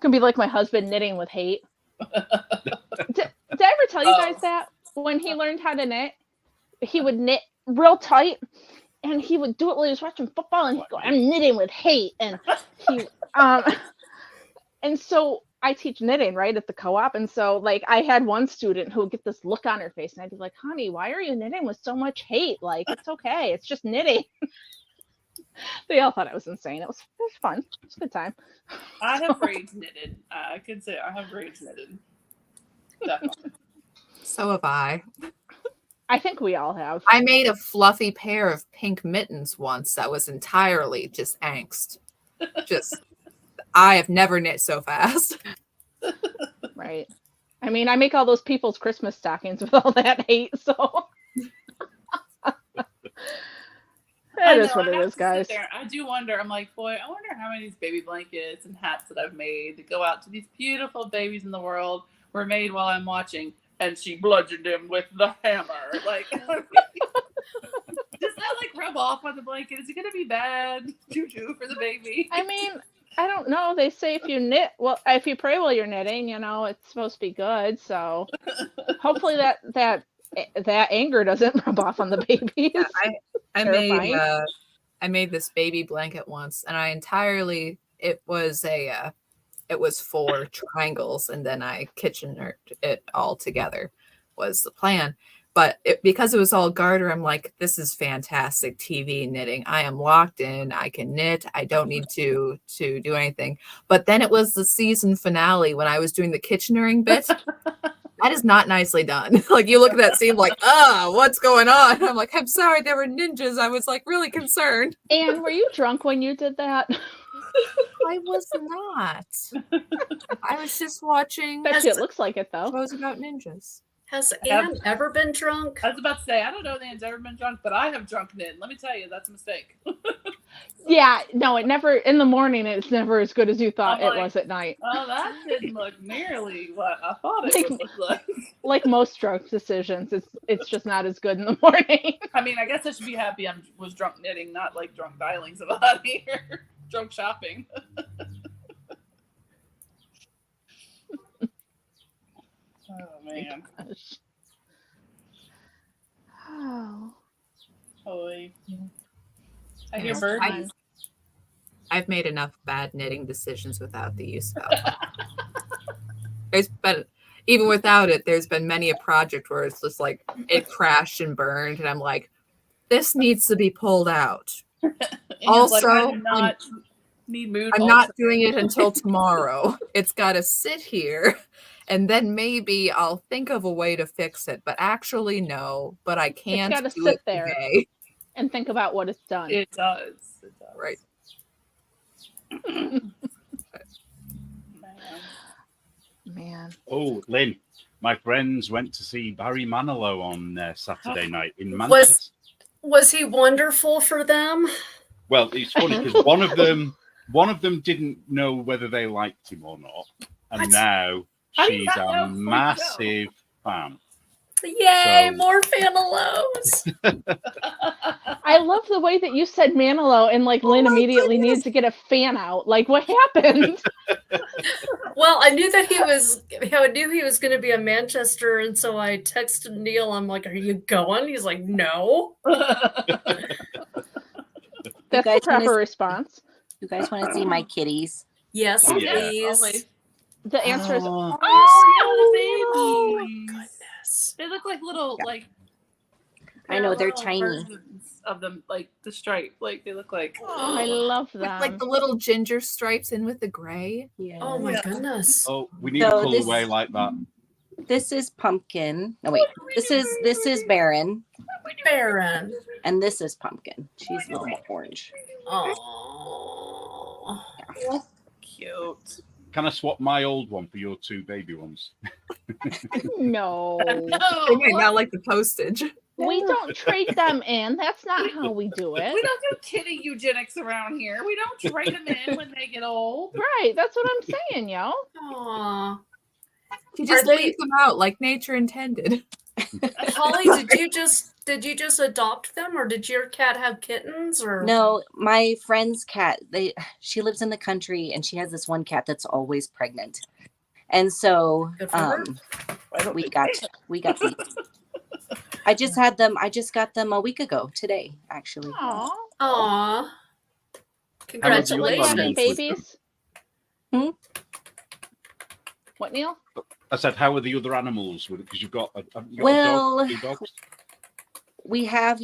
Could be like my husband knitting with hate. Did I ever tell you guys that when he learned how to knit, he would knit real tight, and he would do it while he was watching football, and he'd go, "I'm knitting with hate," and he and so I teach knitting right at the co-op, and so like I had one student who would get this look on her face, and I'd be like, "Honey, why are you knitting with so much hate? Like, it's okay, it's just knitting." They all thought I was insane. It was fun. It was a good time. I have rage knitted. I could say I have rage knitted. Definitely. So have I. I think we all have. I made a fluffy pair of pink mittens once that was entirely just angst. Just I have never knit so fast. Right. I mean, I make all those people's Christmas stockings with all that hate, so I it know, is what I it have is, to sit guys. there. I do wonder. I'm like, boy, I wonder how many of these baby blankets and hats that I've made to go out to these beautiful babies in the world were made while I'm watching. And she bludgeoned him with the hammer. Like, does that like rub off on the blanket? Is it gonna be bad juju for the baby? I mean, I don't know. They say if you knit, well, if you pray while you're knitting, you know, it's supposed to be good. So hopefully that anger doesn't rub off on the babies. Yeah, Terrifying. I made this baby blanket once, and it was 4 triangles, and then I kitchened it all together was the plan. But because it was all garter, I'm like, this is fantastic TV knitting. I am locked in. I can knit. I don't need to do anything. But then it was the season finale when I was doing the kitchenering bit. That is not nicely done. Like, you look at that scene like, what's going on? I'm like, I'm sorry, there were ninjas. I was like really concerned. And were you drunk when you did that? I was not. I was just watching Bet you it looks like it though. shows about ninjas. Has Anne ever been drunk? I was about to say, I don't know if Anne's ever been drunk, but I have drunk knit. Let me tell you, that's a mistake. Yeah, no, it never in the morning. It's never as good as you thought I'm it was at night. Oh, that didn't look nearly what I thought it would look like. Like most drunk decisions, it's just not as good in the morning. I mean, I guess I should be happy I was drunk knitting, not like drunk dialings about here. Drunk shopping. Oh man. Gosh. Oh. Holy. I hear birds. I've made enough bad knitting decisions without the use of alcohol. But even without it, there's been many a project where it's just like it crashed and burned, and I'm like, this needs to be pulled out. Also, like, I do not need mood. I'm not doing it until tomorrow. It's got to sit here, and then maybe I'll think of a way to fix it. But actually, no. But I can't. It's got to do sit it there today. and think about what it's done. It does. It does. Right. Man. Oh, Lynn, my friends went to see Barry Manilow on Saturday night in Manchester. Was he wonderful for them? Well, it's funny because one of them didn't know whether they liked him or not, and now she's a massive fan. Yay, So- more Fanilows. I love the way that you said Manilow and like Lynn immediately needs to get a fan out. Like, what happened? Well, I knew that he was going to be in Manchester, and so I texted Neil. I'm like, "Are you going?" He's like, "No." That's the guys wanna proper s- response. You guys want to see my kitties? Yes, Yeah. please. Always. The answer is Oh. Oh, the babies. Goodness. They look like little like. I know, they're little tiny. versions of them, like the stripe. Like they look like. I love With them. like the little ginger stripes in with the gray. Yeah. Oh my Yeah. goodness. Oh, we need So a colorway like that. This is pumpkin. No, wait. This is Baron, Baron. and this is pumpkin. She's a little more orange. Oh. Cute. Can I swap my old one for your 2 baby ones? No. No, They might not like the postage. We don't trade them in. That's not how we do we it. don't do kitty eugenics around here. We don't trade them in when they get old. Right. That's what I'm saying, yo. Aw. You just Are they- leave them out like nature intended. Holly, did you just adopt them, or did your cat have kittens? Or No, my friend's cat. She lives in the country, and she has this one cat that's always pregnant. And so Good for her. we got these. I just got them a week ago today, actually. Aw. Aw. Congratulations. Congratulations, babies. Hmm? What, Neil? I said, how are the other animals? Because you've got a Well, dog, 2 dogs. we have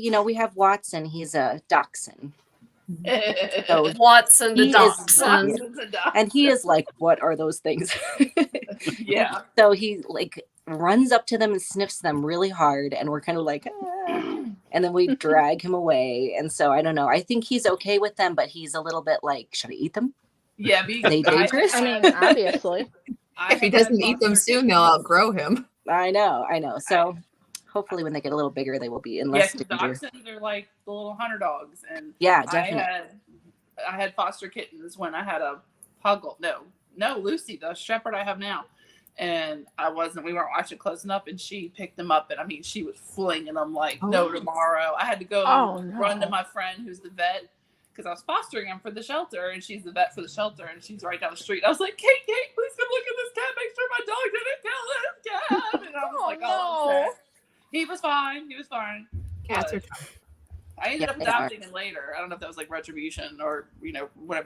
Watson. He's a dachshund. So Watson the He is- dachshund. and he is like, what are those things? Yeah. So he like runs up to them and sniffs them really hard, and we're kind of like, "Ah," and then we drag him away. And so I don't know. I think he's okay with them, but he's a little bit like, should I eat them? Yeah, They dangerous? I mean, obviously. If he doesn't eat them soon, they'll outgrow him. I know. So hopefully when they get a little bigger, they will be in Yeah, less 'cause danger. dachshunds are like the little hunter dogs, and Yeah, definitely. I had foster kittens when I had a puggle. No, Lucy, the shepherd I have now. And we weren't watching close enough, and she picked them up, and I mean, she was flinging them like no tomorrow. I had to go run to my friend who's the vet, because I was fostering him for the shelter, and she's the vet for the shelter, and she's right down the street. I was like, Kate, please come look at this cat. Make sure my dog didn't kill this cat. And I was like, no. He was fine. Cats are tough. I ended up adopting him later. I don't know if that was like retribution or,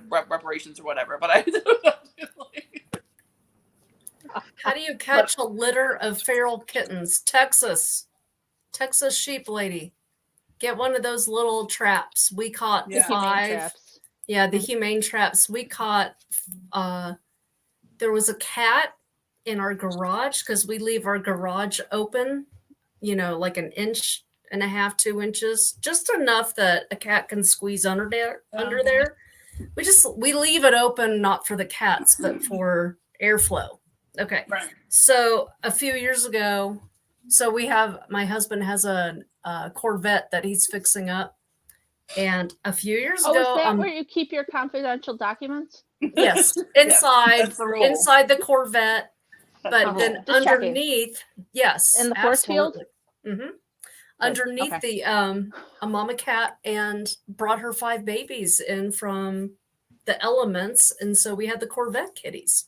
reparations or whatever, but I ended up adopting him later. How do you catch a litter of feral kittens? Texas sheep lady. Get one of those little traps. We caught 5. Yeah, the humane traps. We caught, there was a cat in our garage because we leave our garage open, like 1.5 inches, 2 inches, just enough that a cat can squeeze under there. We leave it open, not for the cats, but for airflow. Okay. Right. So a few years ago, my husband has a Corvette that he's fixing up. And a few years ago, is that where you keep your confidential documents? Yes, inside the Corvette, but That's then Just underneath, yes, in the force field. Mm-hmm. Underneath a mama cat, and brought her 5 babies in from the elements, and so we had the Corvette kitties.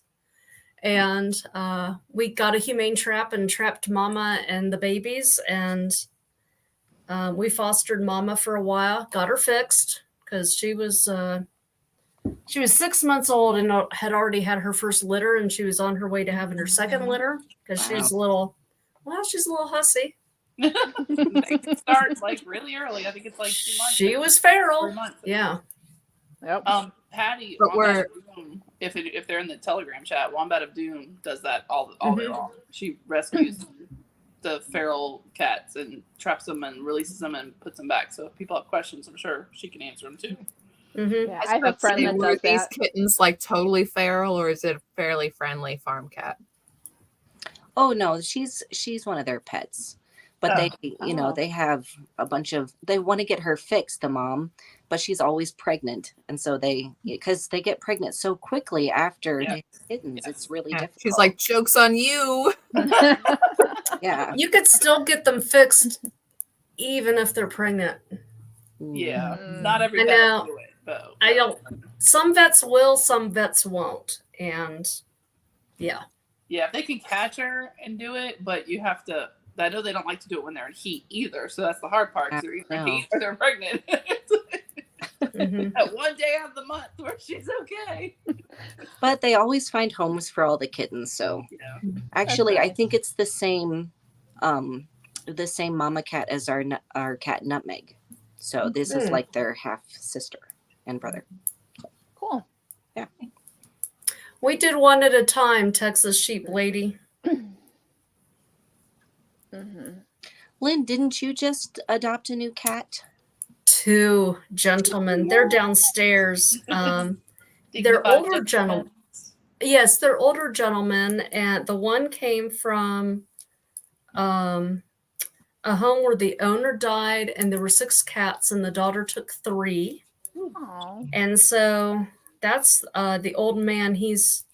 And we got a humane trap and trapped mama and the babies, and we fostered mama for a while, got her fixed because she was 6 months old and had already had her first litter, and she was on her way to having her second litter because she's a little hussy. They can start like really early. I think it's like 2 months. She was feral. 3 months. Yeah. Yep. Patty, But Wombat of Doom, if they're in the Telegram chat, Wombat of Doom does that all day long. She rescues the feral cats and traps them and releases them and puts them back. So if people have questions, I'm sure she can answer them too. Mm-hmm. Yeah, I have a friend that Were does these that. kittens like totally feral, or is it a fairly friendly farm cat? Oh no, she's one of their pets. But they have a bunch of, they want to get her fixed, the mom, but she's always pregnant. And so because they get pregnant so quickly after they have kittens, it's really difficult. She's like, joke's on you. Yeah. You could still get them fixed even if they're pregnant. Yeah. Not every I vet know. will do it, though. I don't. Some vets will, some vets won't. And yeah. Yeah, if they can catch her and do it, but you have to. I know they don't like to do it when they're in heat either, so that's the hard part. Because they're either in heat or they're pregnant. That one day out of the month where she's okay. But they always find homes for all the kittens. So actually, I think it's the same mama cat as our cat Nutmeg. So this is like their half sister and brother. Cool. Yeah. We did one at a time, Texas sheep lady. Lynn, didn't you just adopt a new cat? 2 gentlemen. They're downstairs. They're older gentlemen. Yes, they're older gentlemen. And the one came from a home where the owner died, and there were 6 cats, and the daughter took 3. Aww. And so that's the old man. He's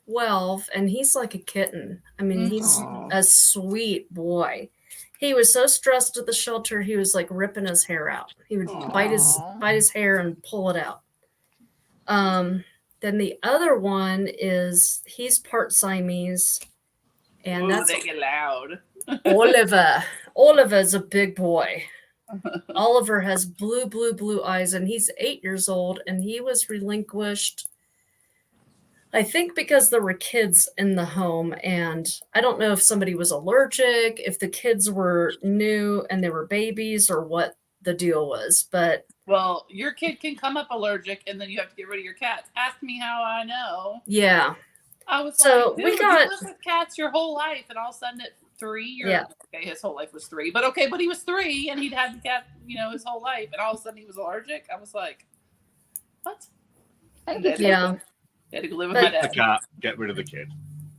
12, and he's like a kitten. I mean, he's a sweet boy. He was so stressed at the shelter, he was like ripping his hair out. He would bite his hair and pull it out. Then the other one he's part Siamese, and that's they get loud. Oliver. Oliver's a big boy. Oliver has blue eyes, and he's 8 years old, and he was relinquished, I think, because there were kids in the home, and I don't know if somebody was allergic, if the kids were new and they were babies, or what the deal was. But well, your kid can come up allergic, and then you have to get rid of your cats. Ask me how I know. yeah, I was So like, we dude, got- you live with cats your whole life, and all of a sudden at 3, Yeah. okay, his whole life was 3, but he was 3, and he'd had the cat, his whole life, and all of a sudden he was allergic. I was like, what? And then yeah. had to go live with my The dad. cat, get rid of the kid.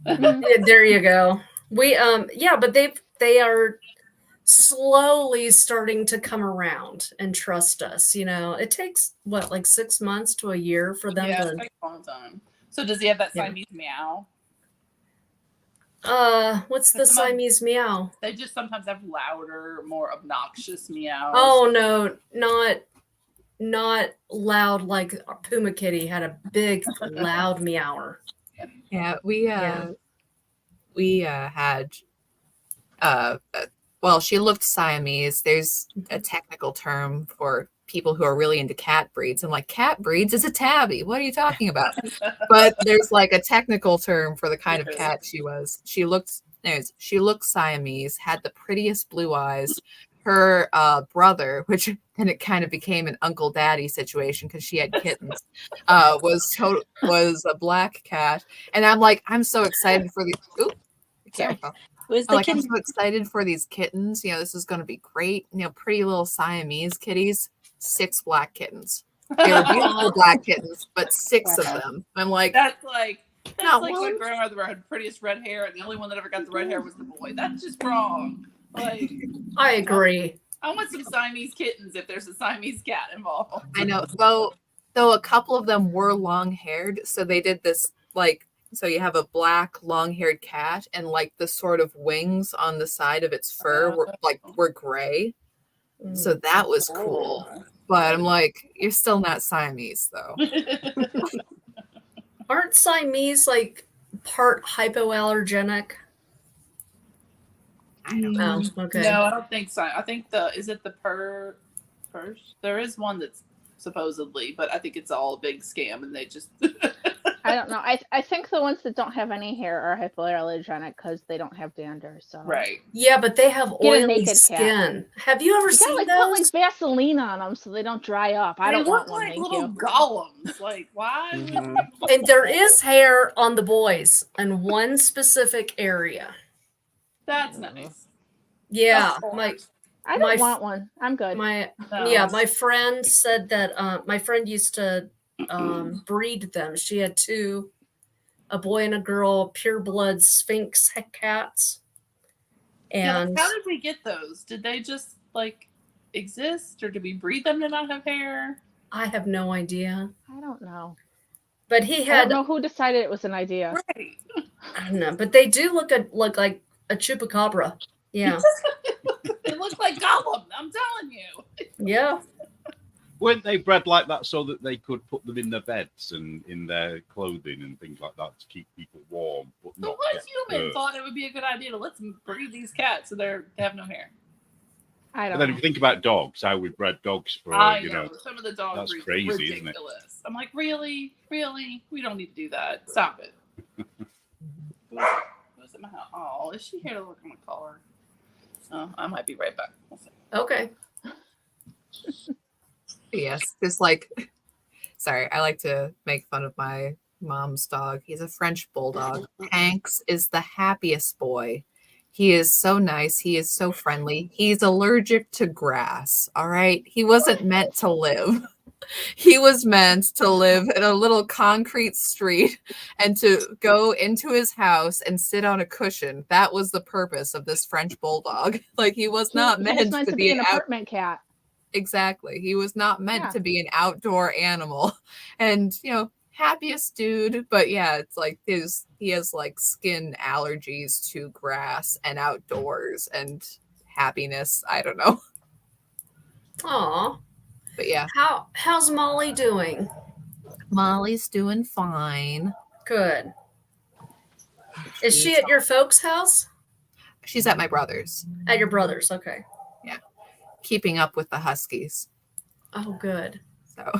Mhm. Yeah, there you go. We yeah, but they are slowly starting to come around and trust us. You know, it takes what, like 6 months to a year for them Yeah, to it takes a long time. So does he have that Yeah. Siamese meow? what's the Some of- Siamese meow? They just sometimes have louder, more obnoxious meows. Oh no, not loud like our Puma Kitty had a big loud meower. Yeah, we Yeah. had well, she looked Siamese. There's a technical term for people who are really into cat breeds. I'm like, cat breeds is a tabby. What are you talking about? But there's like a technical term for the kind of cat she was. She looked Siamese, had the prettiest blue eyes. Her brother, which then it kind of became an uncle daddy situation because she had kittens, was a black cat. And I'm like, I'm so excited for the Sorry. camera. Was I'm the like, I'm kitten? so excited for these kittens. You know, this is going to be great. You know, pretty little Siamese kitties, 6 black kittens. They were beautiful black kittens, but 6 of Wow. them. I'm like, That's like Not my one. grandmother had the prettiest red hair, and the only one that ever got the red hair was the boy. That's just wrong. Like, I agree. I want some Siamese kittens if there's a Siamese cat involved. I know. Though a couple of them were long haired, so they did this like. So you have a black long-haired cat, and like the sort of wings on the side of its fur were gray. So that was cool. But I'm like, you're still not Siamese though. Aren't Siamese like part hypoallergenic? I don't know. Oh, okay. No, I don't think so. I think is it the purse? There is one that's supposedly, but I think it's all a big scam, and they just. I don't know. I think the ones that don't have any hair are hypoallergenic because they don't have dander. So Right. Yeah, but they have Get a oily naked cat. skin. Have you ever You gotta seen like those? put like Vaseline on them so they don't dry up. I They don't look want one, like thank little you. golems. Like, why? Mhm. And there is hair on the boys in one specific area. That's nice. Yeah, Of my course. I my don't f- want one. I'm good. my No. yeah, my friend said that my friend used to breed them. She had 2, a boy and a girl, pure blood Sphinx cats. Yeah, And how did we get those? Did they just like exist, or did we breed them to not have hair? I have no idea. I don't know. But he I had don't know who decided it was an idea. Right. I don't know, but they do look like a chupacabra. Yeah. They look like golems. I'm telling you. Yeah. Weren't they bred like that so that they could put them in their beds and in their clothing and things like that to keep people warm? But So not what get human hurt? thought it would be a good idea to let's breed these cats so they have no hair? I But don't then know. if you think about dogs, how we bred dogs for, I you know know, some of the dog that's breeds crazy, are isn't it? ridiculous. I'm like, really? We don't need to do that. Stop it. Who's at my house? Oh, is she here to look at my collar? Oh, I might be right back. We'll see. Okay. Yes, just like, sorry, I like to make fun of my mom's dog. He's a French bulldog. Hanks is the happiest boy. He is so nice. He is so friendly. He's allergic to grass. All right. He wasn't meant to live. He was meant to live in a little concrete street and to go into his house and sit on a cushion. That was the purpose of this French bulldog. Like he was not He meant, was meant to be an an apartment cat. Exactly. He was not meant Yeah. to be an outdoor animal. And, you know, happiest dude, but yeah, it's like he has like skin allergies to grass and outdoors and happiness. I don't know. Aw. But yeah, How's Molly doing? Molly's doing fine. Good. Is she at your folks' house? She's at my brother's, At your brother's, okay. keeping up with the Huskies. Oh, good. So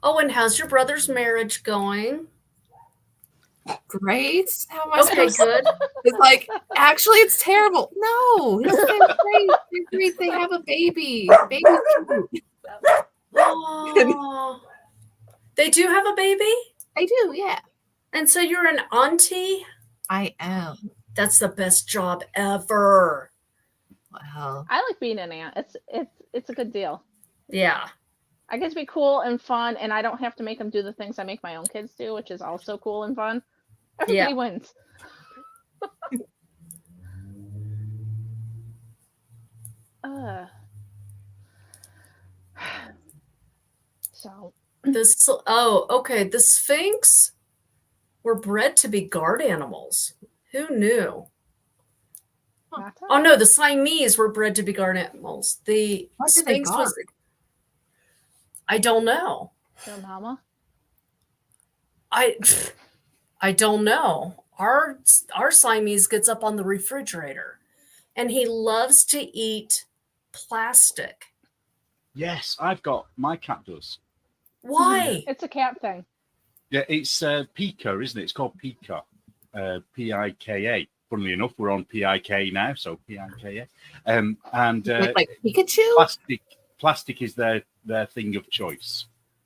Oh, and how's your brother's marriage going? great. How am I Okay, supposed to- good. It's like, actually, it's terrible. No, it's been great. They're great. They have a baby. Baby's cute. Oh, they do have a baby? I do, yeah. And so you're an auntie? I am. That's the best job ever. Well, I like being an aunt. It's a good deal. Yeah. I get to be cool and fun, and I don't have to make them do the things I make my own kids do, which is also cool and fun. Everybody wins. So okay. The Sphinx were bred to be guard animals. Who knew? Oh no, the Siamese were bred to be guard animals. The What do they Sphinx guard? I don't know. Your mama? I don't know. Our Siamese gets up on the refrigerator, and he loves to eat plastic. Yes, my cat does. Why? It's a cat thing. Yeah, it's Pica, isn't it? It's called Pica, Pika. Funnily enough, we're on PIK now, so PIKA. And like Pikachu? Plastic is their thing of choice.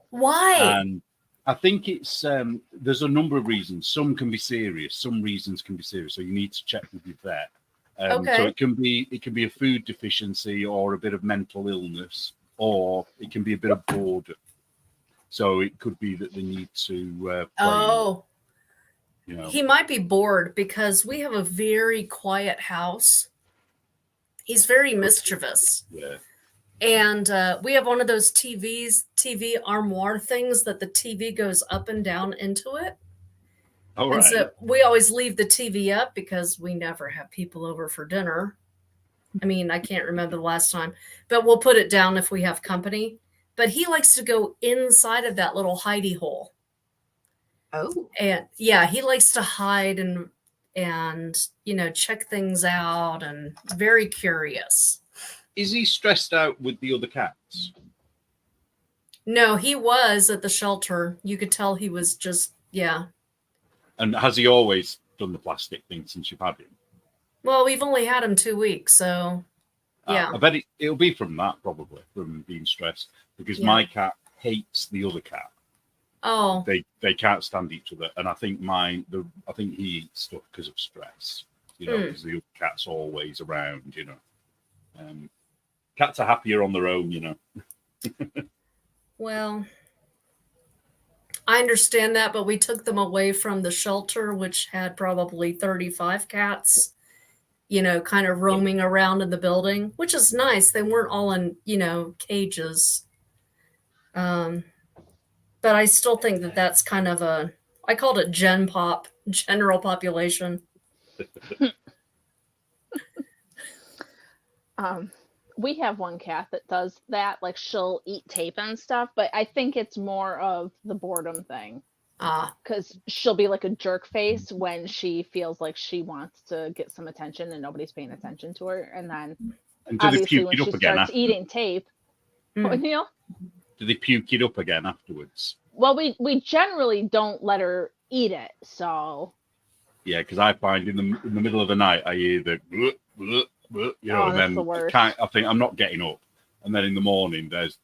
Why? And I think it's there's a number of reasons. Some can be serious. Some reasons can be serious. So you need to check with your vet. Okay. So it can be a food deficiency or a bit of mental illness, or it can be a bit of boredom. So it could be that they need to play. You know. He might be bored because we have a very quiet house. He's very mischievous. Yeah. And we have one of those TV armoire things that the TV goes up and down into it. All right. And so we always leave the TV up because we never have people over for dinner. I mean, I can't remember the last time, but we'll put it down if we have company. But he likes to go inside of that little hidey hole. Oh. And yeah, he likes to hide and check things out, and very curious. Is he stressed out with the other cats? No, he was at the shelter. You could tell he was just, yeah. And has he always done the plastic thing since you've had him? Well, we've only had him 2 weeks, so yeah. I bet it'll be from that, probably, from being stressed, because my cat hates the other cat. Oh. They can't stand each other, and I think I think he eats stuff because of stress, because the other cat's always around, Cats are happier on their own, Well, I understand that, but we took them away from the shelter, which had probably 35 cats, kind of roaming around in the building, which is nice. They weren't all in, cages. But I still think that that's kind of I called it general population. We have one cat that does that. Like, she'll eat tape and stuff, but I think it's more of the boredom thing. Because she'll be like a jerk face when she feels like she wants to get some attention and nobody's paying attention to her. And then obviously when she starts eating tape, what, Neil? Do they puke it up again afterwards? Well, we generally don't let her eat it, so. Yeah, because I find in the middle of the night I hear the and then I think I'm not getting up, and then in the morning there's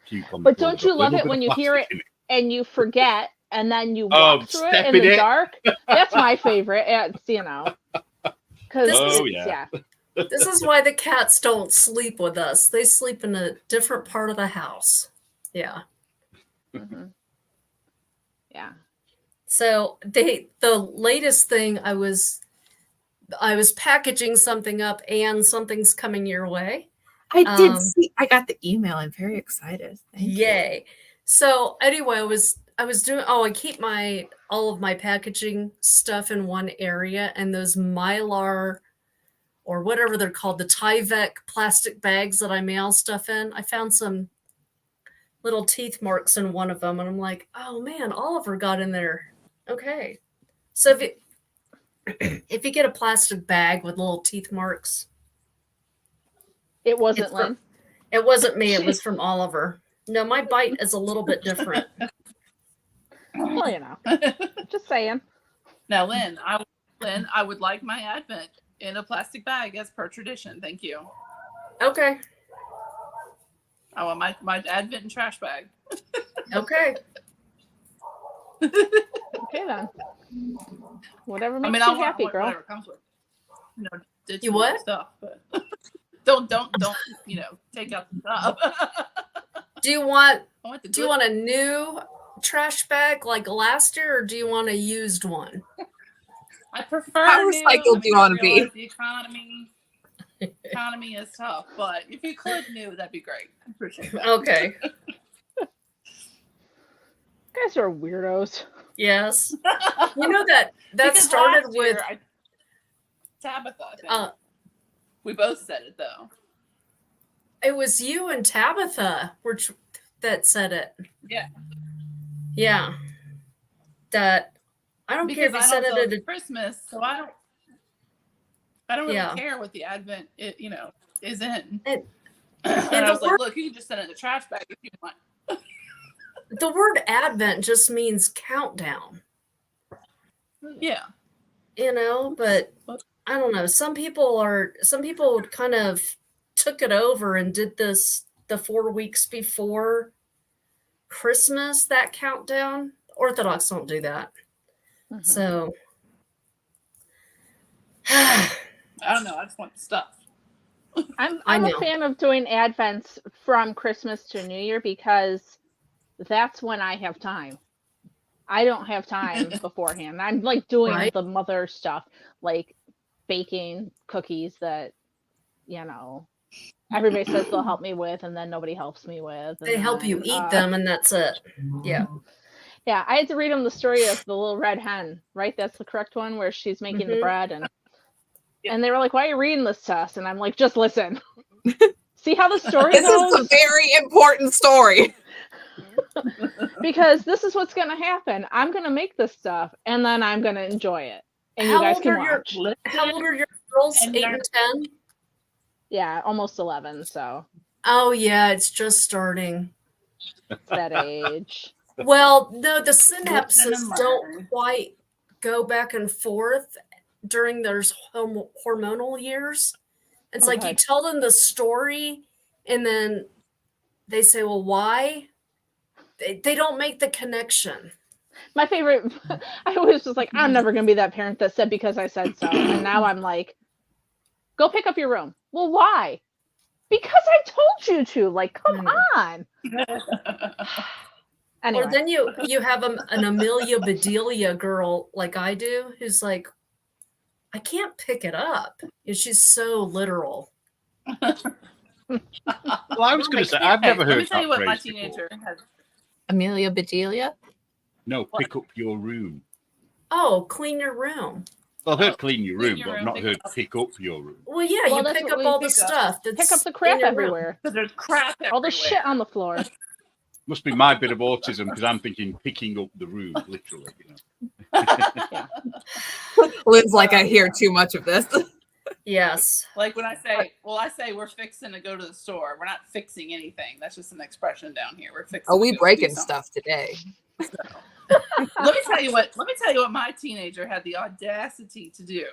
puke on the floor. But don't you love it when you hear it and you forget, and then you walk through it in the dark? That's my favorite. It's because yeah. This is why the cats don't sleep with us. They sleep in a different part of the house. Yeah. Mm-hmm. Yeah. So the latest thing, I was packaging something up, and something's coming your way. I did see. I got the email. I'm very excited. Yay! So anyway, I was doing. I keep all of my packaging stuff in one area, and those Mylar, or whatever they're called, the Tyvek plastic bags that I mail stuff in. I found some little teeth marks in one of them, and I'm like, oh man, Oliver got in there. Okay, so if you get a plastic bag with little teeth marks, it wasn't Lynn. It wasn't me. It was from Oliver. No, my bite is a little bit different. Well, just saying. Now, Lynn, I would like my Advent in a plastic bag as per tradition. Thank you. Okay. I want my Advent and trash bag. Okay. Okay then. Whatever makes you happy, girl. Whatever comes with. You what? Stuff, but don't take out the stuff. Do you want I want the Do you good- want a new trash bag like last year, or do you want a used one? I prefer How new. recycled do you wanna be? realize The economy is tough, but if you could new, that'd be great. I appreciate that. Okay. You guys are weirdos. Yes. You know that Because started last year, with Tabitha. I think. We both said it though. it was you and Tabitha that said it. Yeah. Yeah. That I don't care if you I said don't it go at to Christmas, so I don't really Yeah. care what the Advent is in. And- And I was like, look, you can just send it in the trash bag if you want. the word Advent just means countdown, Yeah. but I don't know. Some people kind of took it over and did this the 4 weeks before Christmas, that countdown. Orthodox don't do that. Mhm. So I don't know. I just want the stuff. I'm I a know. fan of doing Advents from Christmas to New Year because that's when I have time. I don't have time beforehand. I'm like doing Right. the mother stuff, like baking cookies that, everybody says they'll help me with, and then nobody helps me with. they and help you then, eat them, and that's it. Yeah. Yeah, I had to read them the story of the little red hen, right? That's the correct one where she's making the Mhm. bread, and they were like, "Why are you reading this to us?" And I'm like, "Just listen. See how the story This is a goes? very important story. Because this is what's gonna happen. I'm gonna make this stuff, and then I'm gonna enjoy it, and you guys can watch." How old are your girls? And 8 and 10? Yeah, almost 11, so Oh yeah, it's just starting. it's that age. Well, no, the Listen synapses and don't learn. quite go back and forth during those hormonal years. It's like you Okay. tell them the story, and then they say, "Well, why?" They don't make the connection. My favorite, I was just like, I'm never gonna be that parent that said because I said so, and now I'm like, go pick up your room. Well, why? Because I told you to. Like, come on. Anyway, Or then you have an Amelia Bedelia girl like I do, who's like, I can't pick it up. And she's so literal. Well, I was going to say, I've Hey, never let me heard tell you that what my phrase before. teenager has. Amelia Bedelia. No, pick up your room. Oh, clean your room. Well, I've heard clean your Clean room, your but I've room, not pick heard up. pick up your room. Well, yeah, Well, you that's pick what up we all the pick up. stuff. That's pick up the in crap your room. everywhere. Because there's crap everywhere. All the shit on the floor. Must be my bit of autism because I'm thinking picking up the room, literally. Lynn's like, I hear too much of this. Yes. Like when I say we're fixing to go to the store. We're not fixing anything. That's just an expression down here. We're fixing. Oh, to we go breaking do something. stuff today. Let me tell you what my teenager had the audacity to do.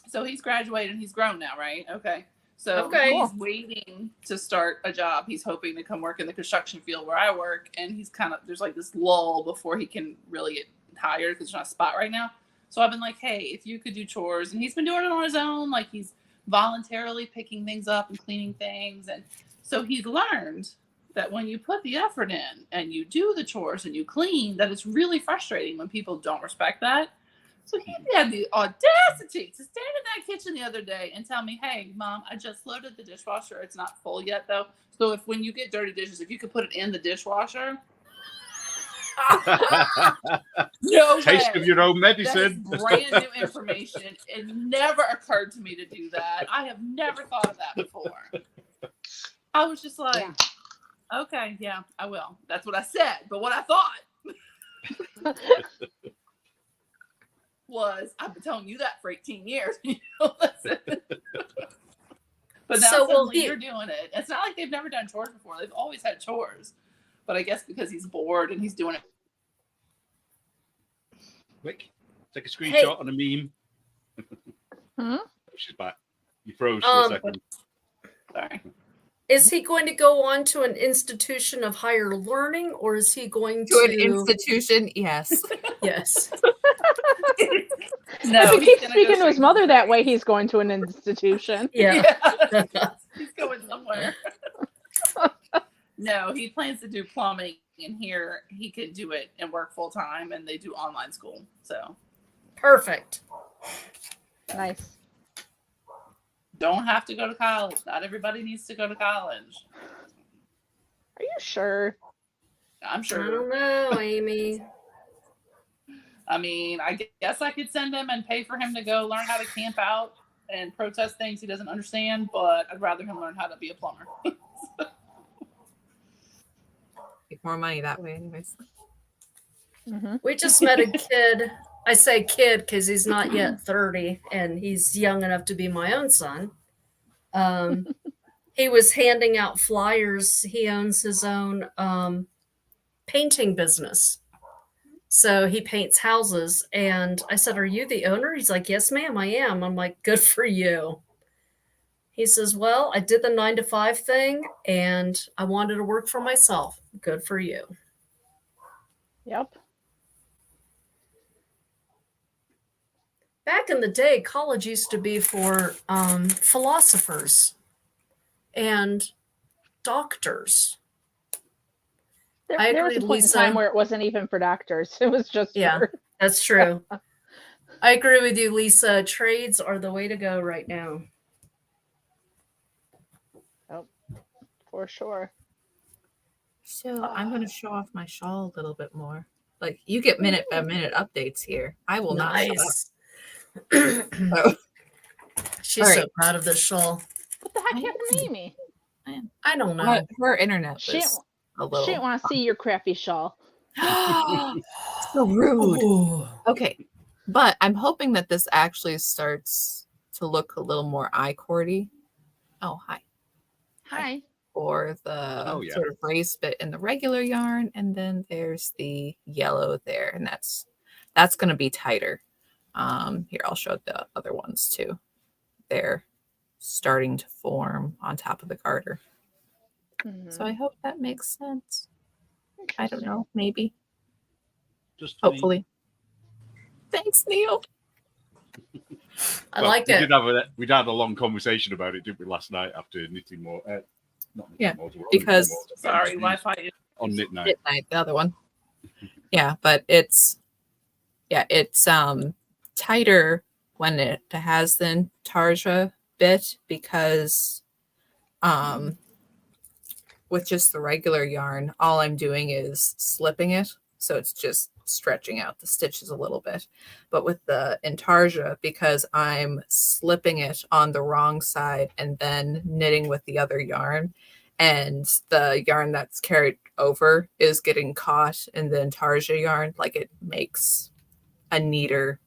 So he's graduated. He's grown now, right? Okay. So Okay. he's waiting to start a job. He's hoping to come work in the construction field where I work, and he's there's like this lull before he can really get hired because there's not a spot right now. So I've been like, hey, if you could do chores, and he's been doing it on his own, like he's voluntarily picking things up and cleaning things, and so he's learned that when you put the effort in and you do the chores and you clean, that it's really frustrating when people don't respect that. So he had the audacity to stand in that kitchen the other day and tell me, hey, Mom, I just loaded the dishwasher. It's not full yet, though. So when you get dirty dishes, if you could put it in the dishwasher. No Taste way. of your own That is medicine. brand new information. It never occurred to me to do that. I have never thought of that before. I was just like, okay, yeah, I will. That's what I said. But what I thought was, I've been telling you that for 18 years. You know, that's it. But now So will suddenly he- you're doing it. It's not like they've never done chores before. They've always had chores. But I guess because he's bored and he's doing it. Quick, take a screenshot Hey. on a meme. Hmm? She's back. You froze for a Um, second. Sorry. Is he going to go on to an institution of higher learning, or is he going To an institution, yes. Yes. No, if he he's keeps gonna speaking go to his straight mother the that grave. way, he's going to an institution. Yeah. He's going somewhere. No, he plans to do plumbing, and here he could do it and work full time, and they do online school. So Perfect. Nice. don't have to go to college. Not everybody needs to go to college. Are you sure? I'm I sure. don't know, Amy. I mean, I guess I could send him and pay for him to go learn how to camp out and protest things he doesn't understand, but I'd rather him learn how to be a plumber. Make more money that way, anyways. Mm-hmm. We just met a kid. I say kid because he's not yet 30 and he's young enough to be my own son. He was handing out flyers. He owns his own painting business. So he paints houses. And I said, "Are you the owner?" He's like, "Yes, ma'am, I am." I'm like, "Good for you." He says, "Well, I did the 9 to 5 thing and I wanted to work for myself." Good for you. Yep. Back in the day, college used to be for philosophers and doctors. There, I there was a agree, point in Lisa. time where it wasn't even for doctors. It was just Yeah. for... That's true. I agree with you, Lisa. Trades are the way to go right now. For sure. So I'm going to show off my shawl a little bit more. Like, you get minute by minute updates here. I will not shut up. Nice. So, She's All so right. proud of this shawl. What the heck happened to Amy? I don't know. her internet She was a She little didn't want to see your crappy shawl. so rude. Ooh. Okay, but I'm hoping that this actually starts to look a little more I-cordy. Oh, hi. Hi. Or the Oh, yeah. sort of raised bit in the regular yarn, and then there's the yellow there, and that's going to be tighter. Here, I'll show the other ones too. They're starting to form on top of the garter. Mhm. So I hope that makes sense. I don't know, maybe, Just for me. hopefully. Thanks, Neil. I Well, like we it. We'd had a long conversation about it, didn't we, last night after knitting more? Not knitting Yeah, more, we're on because- knitting more, Sorry, just Wi-Fi. on knit night. Midnight, the other one. Yeah, but it's tighter when it has the intarsia bit, because with just the regular yarn, all I'm doing is slipping it, so it's just stretching out the stitches a little bit. But with the intarsia, because I'm slipping it on the wrong side and then knitting with the other yarn, and the yarn that's carried over is getting caught in the intarsia yarn, like, it makes a neater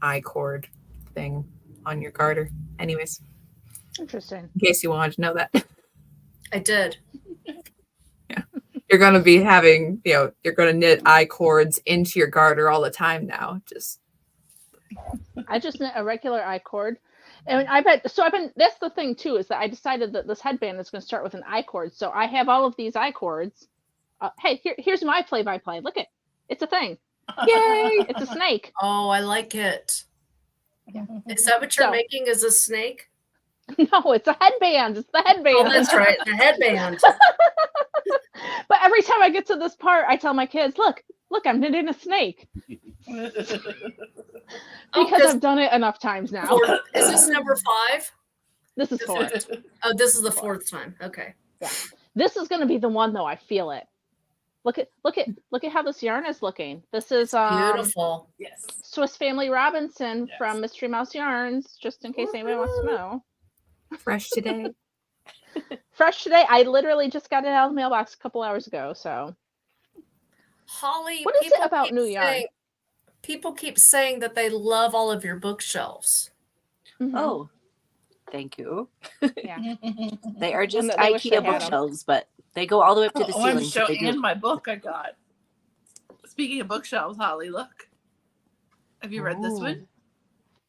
I-cord thing on your garter. Anyways, Interesting. in case you wanted to know that. I did. You're going to be having, you're going to knit I-cords into your garter all the time now. Just I just knit a regular I-cord. And that's the thing too, is that I decided that this headband is going to start with an I-cord. So I have all of these I-cords. Hey, here's my play-by-play. Look it. It's a thing. yay! It's a snake. Oh, I like it. Yeah. Is that what you're So- making? Is a snake? No, it's a headband. It's the headband. Oh, that's right. The headband. But every time I get to this part, I tell my kids, look, I'm knitting a snake. Because I've done it enough times now. Is this number 5? This is 4. Oh, this is the 4th time. Okay. This is going to be the one though. I feel it. Look at how this yarn is looking. This is Beautiful. Yes. Swiss Family Robinson Yes. from Mystery Mouse Yarns, just in case anybody wants to know. Fresh today. Fresh today. I literally just got it out of the mailbox a couple hours ago. So Holly, what is it people about keep new yarn? saying- People keep saying that they love all of your bookshelves. Mhm. Oh, thank you. Yeah. They are just they wish they IKEA had 'em. bookshelves, but they go all the way up to the Oh, I'm ceiling. so they do- and my book I got. Speaking of bookshelves, Holly, look. Have you read this Ooh. one?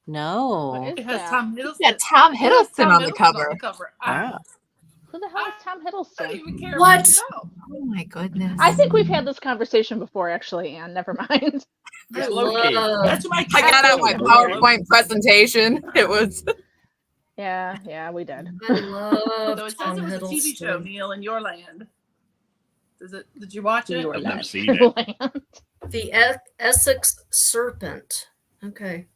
No. What is It has that? Tom Hiddleston. Yeah, Tom It has Hiddleston Tom on the Hiddleston cover. Wow. Who the hell is Tom I don't Hiddleston? even care. What? What? No. Oh my goodness. I think we've had this conversation before, actually, Anne. Never mind. I Loki. love. That's my I got out my cat. PowerPoint presentation. It was Yeah, we did. I love So it says Tom it was a TV show, Hiddleston. Neil, in your land. Did you watch it? I've never seen it. Land. The Essex Serpent. Okay.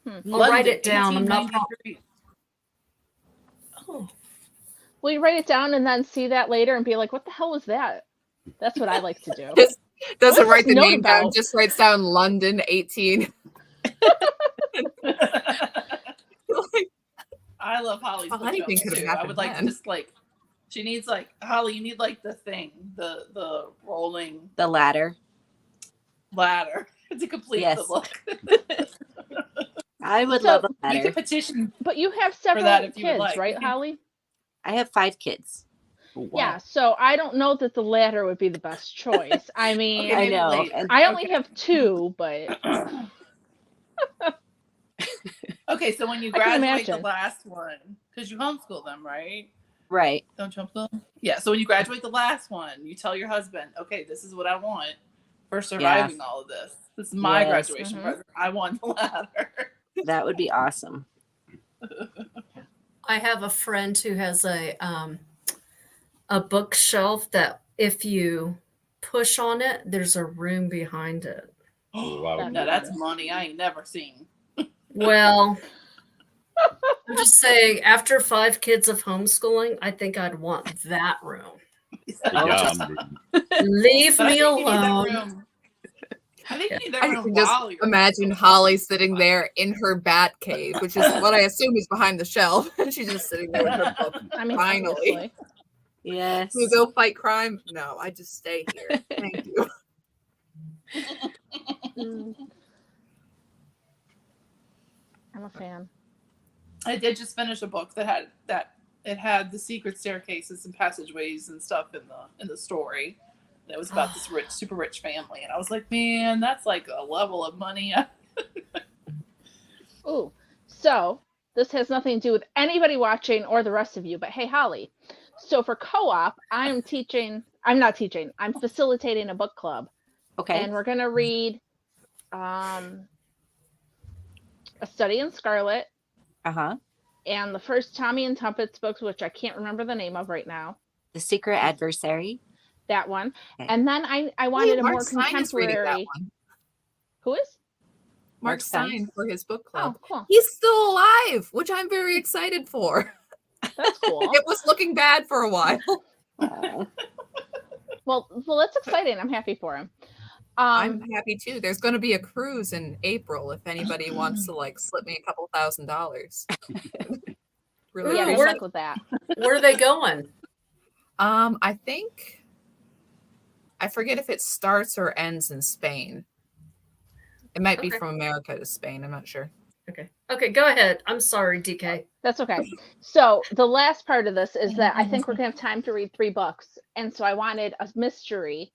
I'll write London, it down. I'm not. 1893. Oh, Will you write it down and then see that later and be like, what the hell was that? That's what I like to do. Just doesn't What's write this the note name down, about? just writes down London 18. I love Holly's Well, bookshelves anything could have too. I happened would like then. to just like she needs like Holly, you need like the thing, the rolling The ladder. ladder to complete Yes. the book. I would So, love a You ladder. could petition. But you have several that if you would kids, like. right, Holly? I have 5 kids. Oh, wow. Yeah, so I don't know that the ladder would be the best choice. I mean, Okay, I maybe know. later. And I only Okay. have 2, but Okay, so when you I can graduate the imagine. last one, because you homeschool them, right? right. Don't you homeschool them? Yeah. So when you graduate the last one, you tell your husband, "Okay, this is what I want for surviving all of this. This is my Yes. graduation Mhm. present. I want the ladder." That would be awesome. I have a friend who has a bookshelf that if you push on it, there's a room behind it. Oh, wow. That'd No, be that's nice. money I ain't never seen. Well, I'm just saying, after 5 kids of homeschooling, I think I'd want that room. The yarn room. Leave But I me think you need that alone. room. I think you need that I room can just while you're imagine homeschooling. Holly sitting there in her bat cave, which is what I assume is behind the shelf. She's just sitting there with her book. I mean, Finally. obviously. Yes. You go fight crime? No, I just stay here. Thank you. Mm. I'm a fan. I did just finish a book that had the secret staircases and passageways and stuff in the story. It was about this super rich family, and I was like, man, that's like a level of money. Ooh, so this has nothing to do with anybody watching or the rest of you, but hey, Holly. So for co-op, I'm facilitating a book club, Okay. and we're gonna read A Study in Scarlet Uh-huh. and the first Tommy and Tuppence books, which I can't remember the name of right now. The Secret Adversary. That one, Okay. and then I wanted a Mark more Stein is reading that contemporary. one. Who is? Mark Mark Stein. Stein for his book Oh, club. cool. He's still alive, which I'm very excited for. That's cool. It was looking bad for a while. Oh. Well, that's exciting. I'm happy for him. I'm happy too. There's going to be a cruise in April if anybody wants to like slip me a couple $1,000. Really? yeah, Ooh, good where- luck with that. Where are they going? I think I forget if it starts or ends in Spain. It might be Okay. from America to Spain. I'm not sure. Okay, go ahead. I'm sorry, DK. That's okay. So the last part of this is that I think we're gonna have time to read 3 books, and so I wanted a mystery,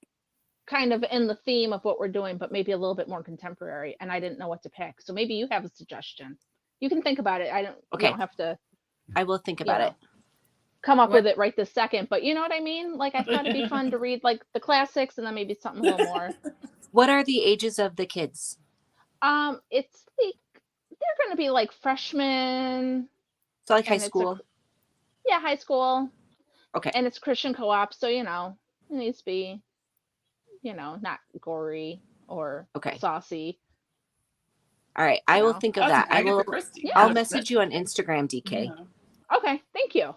kind of in the theme of what we're doing, but maybe a little bit more contemporary. And I didn't know what to pick, so maybe you have a suggestion. You can think about it. You Okay. don't have to I will think about it. come up What- with it right this second. But you know what I mean? Like I thought it'd be fun to read like the classics, and then maybe something a little more. What are the ages of the kids? It's like they're gonna be like freshmen. So like high And it's a- school. Yeah, high school. Okay. And it's Christian co-op, so it needs to be, not gory or Okay. saucy. All right. I will No. think of That's that. I Agatha will. Christie. Yeah. I'll message you on Instagram, DK. Yeah. Okay, thank you.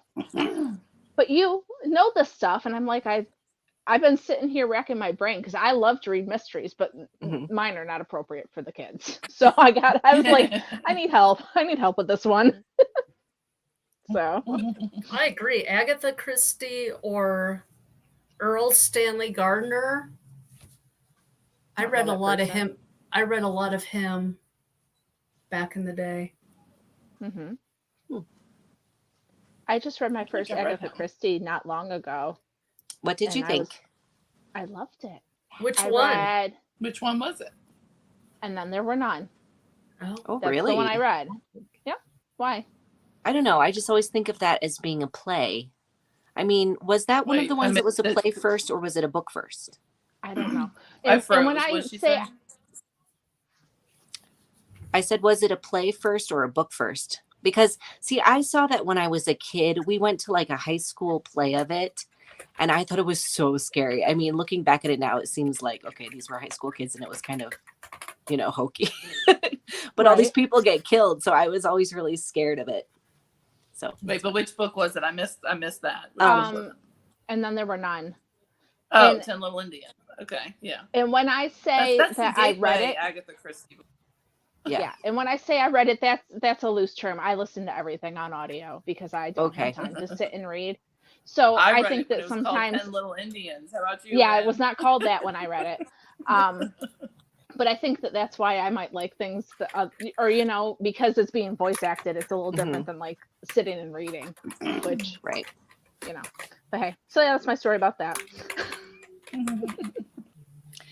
But you know this stuff, and I'm like, I've been sitting here racking my brain because I love to read mysteries, but Mhm. mine are not appropriate for the kids. So I was like, I need help. I need help with this one. So I agree. Agatha Christie or Earl Stanley Gardner. I Don't read know a that lot of person. him. I read a lot of him back in the day. mhm. Hmm. I just read my first I read Agatha him. Christie not long ago. What did you And think? I loved it. Which I one? read, Which one was it? and then there were none. Oh, Oh, That's really? the one I read. Yeah. Why? I don't know. I just always think of that as being a play. I mean, was that one of Wait, the ones that was a it- play first, or was it a book first? I don't know. I And, froze. and when I What'd she say say? I said, was it a play first or a book first? Because, see, I saw that when I was a kid. We went to like a high school play of it. And I thought it was so scary. I mean, looking back at it now, it seems like, okay, these were high school kids and it was kind of, hokey. But all these Right. people get killed. So I was always really scared of it. So Wait, but which book was it? I missed that. And then there were none. Oh, and- 10 Little Indians. Okay, yeah. And when I say That's that the I read gateway it, Agatha Christie. yeah. And when I say I read it, that's a loose term. I listen to everything on audio because I don't have time to sit and read. So I read think it when that it was called sometimes 10 Little Indians. How about you? yeah, Lynn? it was not called that when I read it. But I think that that's why I might like things that, or because it's being voice acted, it's a little different than like sitting and reading, which right. But hey, so yeah, that's my story about that.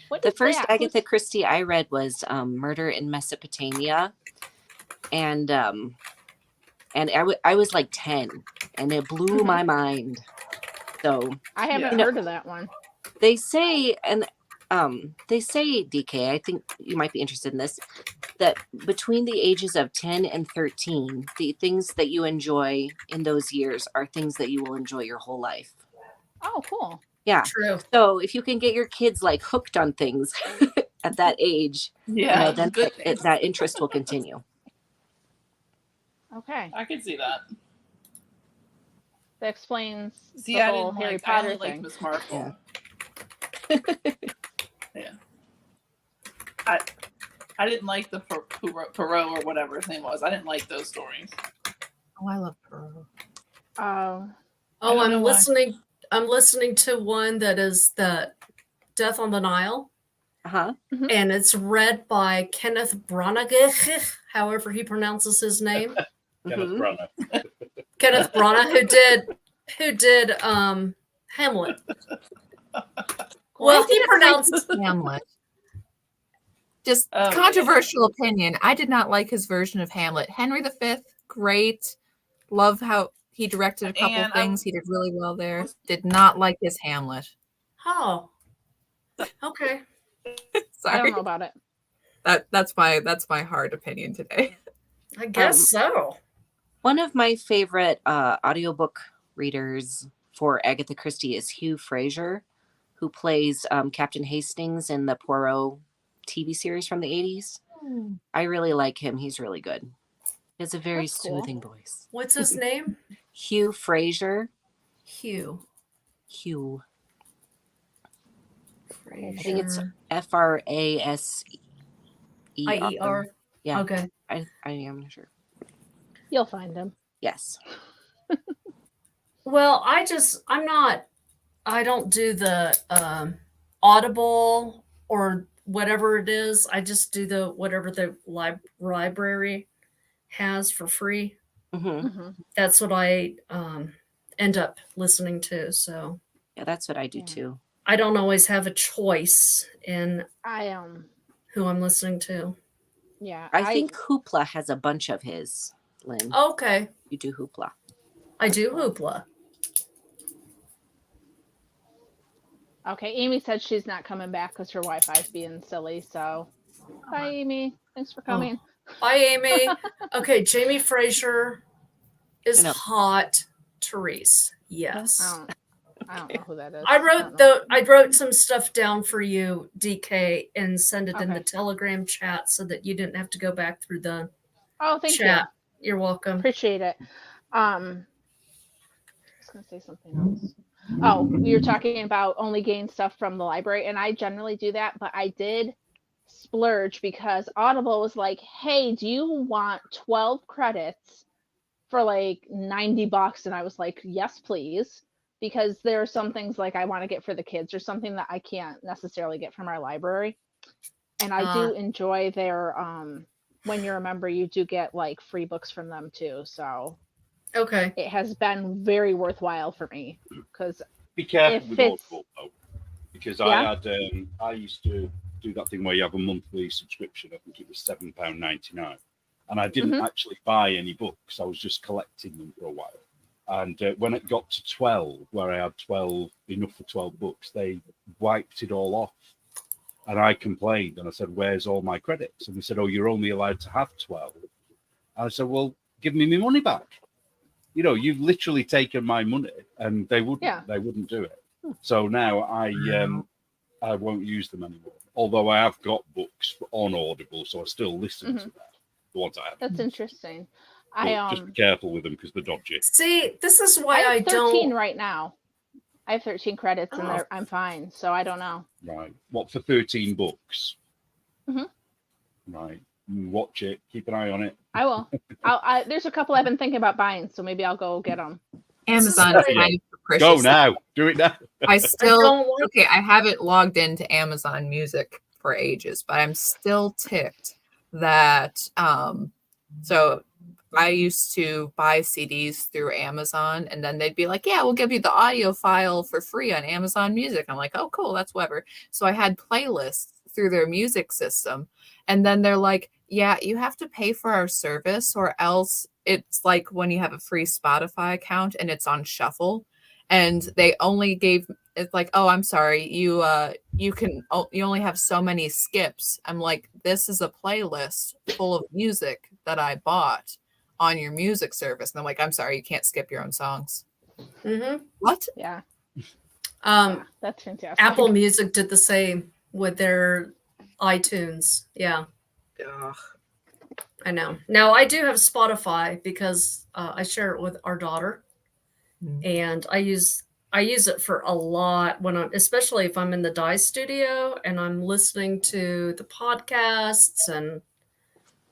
What The is first that? Agatha Christie I read was Murder in Mesopotamia. And I was like 10 and it blew my mind. So I haven't heard of that one. they say, DK, I think you might be interested in this, that between the ages of 10 and 13, the things that you enjoy in those years are things that you will enjoy your whole life. Oh, cool. Yeah. True. So if you can get your kids like hooked on things at that age, Yeah, then good thing. that interest will continue. Okay. I can see that. That explains See, the I whole didn't Harry like. I Potter only liked thing. Miss Marple. Yeah. I didn't like the Perot or whatever his name was. I didn't like those stories. Oh, I love Perot. Oh, Oh, don't know I'm why. listening. I'm listening to one that is the Death on the Nile, Uh-huh. and it's read by Kenneth Branagh, however he pronounces his name. Kenneth Mhm. Branagh. Kenneth Branagh, who did Hamlet. Well, he pronounced Hamlet. Just Oh, controversial opinion. I did not like his version of Hamlet. Henry V, great. Love how he directed a couple And things. He did really well there. Did not like his Hamlet. Oh, okay. I don't Sorry. know about it. That's my hard opinion today. I guess so. One of my favorite audiobook readers for Agatha Christie is Hugh Fraser, who plays Captain Hastings in the Poirot TV series from the 80s. I really like him. He's really good. He has a very That's cool. soothing voice. What's his name? Hugh Fraser. Hugh. Hugh. Fraser. I think it's Fraser. IER. Yeah. Okay. I am not sure. You'll find him. Yes. Well, I don't do the Audible or whatever it is. I just do the whatever the library has for free. Mm-hmm. That's what I end up listening to. So Yeah, that's what I do Yeah. too. I don't always have a choice in I who I'm listening to. yeah. I think Hoopla has a bunch of his, Lynn. Okay. You do Hoopla. I do Hoopla. Okay, Amy said she's not coming back because her Wi-Fi's being silly. So, bye, Amy. Thanks for coming. Bye, Amy. Okay, Jamie Fraser is I know. hot. Therese, yes. I don't know who that is. I wrote some stuff down for you, DK, and send it in the Okay. Telegram chat so that you didn't have to go back through the Oh, thank chat. you. You're welcome. Appreciate it. I was gonna say something else. Oh, you're talking about only getting stuff from the library, and I generally do that, but I did splurge because Audible was like, "Hey, do you want 12 credits for like $90?" And I was like, "Yes, please," because there are some things like I want to get for the kids or something that I can't necessarily get from our library, and I do enjoy their when you're a member, you do get like free books from them too. So Okay. it has been very worthwhile for me because Be careful If with it's- Audible though, because Yeah? I used to do that thing where you have a monthly subscription. I think it was £7.99, and I didn't Mhm. actually buy any books. I was just collecting them for a while. And when it got to 12, where I had enough for 12 books, they wiped it all off. And I complained and I said, "Where's all my credits?" And they said, "Oh, you're only allowed to have 12. And I said, "Well, give me my money back. You know, you've literally taken my money," and they wouldn't. Yeah. They wouldn't do it. So now I won't use them anymore. Although I have got books on Audible, so I still listen to them. The ones I have. That's interesting. But just be careful with them because they're dodgy. See, this is why I I have 13 don't. right now. I have 13 credits and Oh. I'm fine. So I don't know. Right. What, for 13 books? Mhm. Right. Watch it. Keep an eye on it. I will. There's a couple I've been thinking about buying, so maybe I'll go get them. Amazon This is is kind of capricious. Go now. Do it now. I still don't like- okay. I haven't logged into Amazon Music for ages, but I'm still ticked that so I used to buy CDs through Amazon, and then they'd be like, yeah, we'll give you the audio file for free on Amazon Music. I'm like, oh, cool, that's whatever. So I had playlists through their music system, and then they're like, yeah, you have to pay for our service, or else it's like when you have a free Spotify account and it's on shuffle, and they only gave it's like, oh, I'm sorry, you only have so many skips. I'm like, this is a playlist full of music that I bought on your music service. And I'm like, I'm sorry, you can't skip your own songs. Mhm. What? Yeah. Um, That's fantastic. Apple Music did the same with their iTunes. Yeah, Ugh. I know. Now I do have Spotify because I share it with our daughter, and I use it for a lot when I'm, especially if I'm in the dye studio and I'm listening to the podcasts and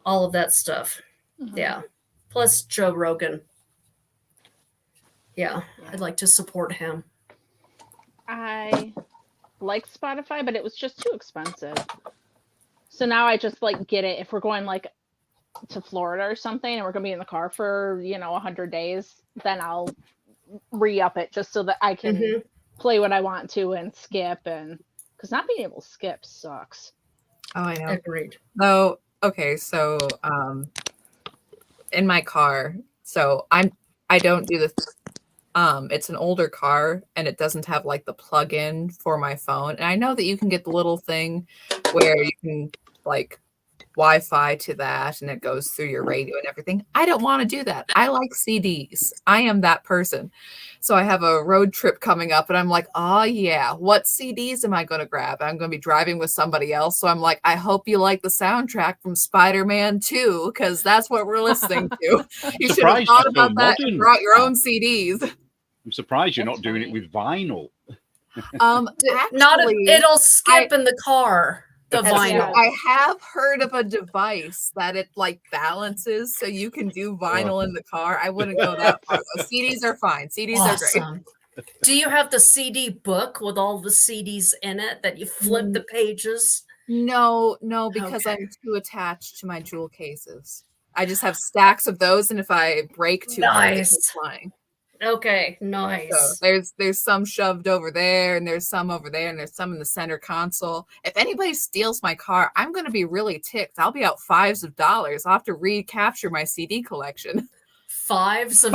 all of that stuff. Mhm. Yeah. Plus Joe Rogan. Yeah, I'd like to support him. I like Spotify, but it was just too expensive. So now I just like get it if we're going like to Florida or something and we're gonna be in the car for 100 days, then I'll re-up it just so that I can Mhm. play what I want to and skip, and because not being able to skip sucks. Oh, I know. Agreed. So okay, so in my car, so I don't do the it's an older car and it doesn't have like the plug-in for my phone. And I know that you can get the little thing where you can like Wi-Fi to that and it goes through your radio and everything. I don't want to do that. I like CDs. I am that person. So I have a road trip coming up and I'm like, oh yeah, what CDs am I going to grab? I'm going to be driving with somebody else. So I'm like, I hope you like the soundtrack from Spider-Man 2 because that's what we're listening to. You should have Surprised thought you're so about that and modern. brought your own CDs. I'm surprised you're That's not doing it funny. with vinyl. Not Actually, it'll skip in the car. The That's vinyl. I have heard of a device that it like balances so you can do vinyl in the car. I wouldn't go that far though. CDs are fine. CDs are great. Awesome. Do you have the CD book with all the CDs in it that you flip the pages? No, because Okay. I'm too attached to my jewel cases. I just have stacks of those, and if I break too hard, they Nice. go flying. Okay, So nice. there's some shoved over there, and there's some over there, and there's some in the center console. If anybody steals my car, I'm going to be really ticked. I'll be out $5s. I'll have to recapture my CD collection. $5s.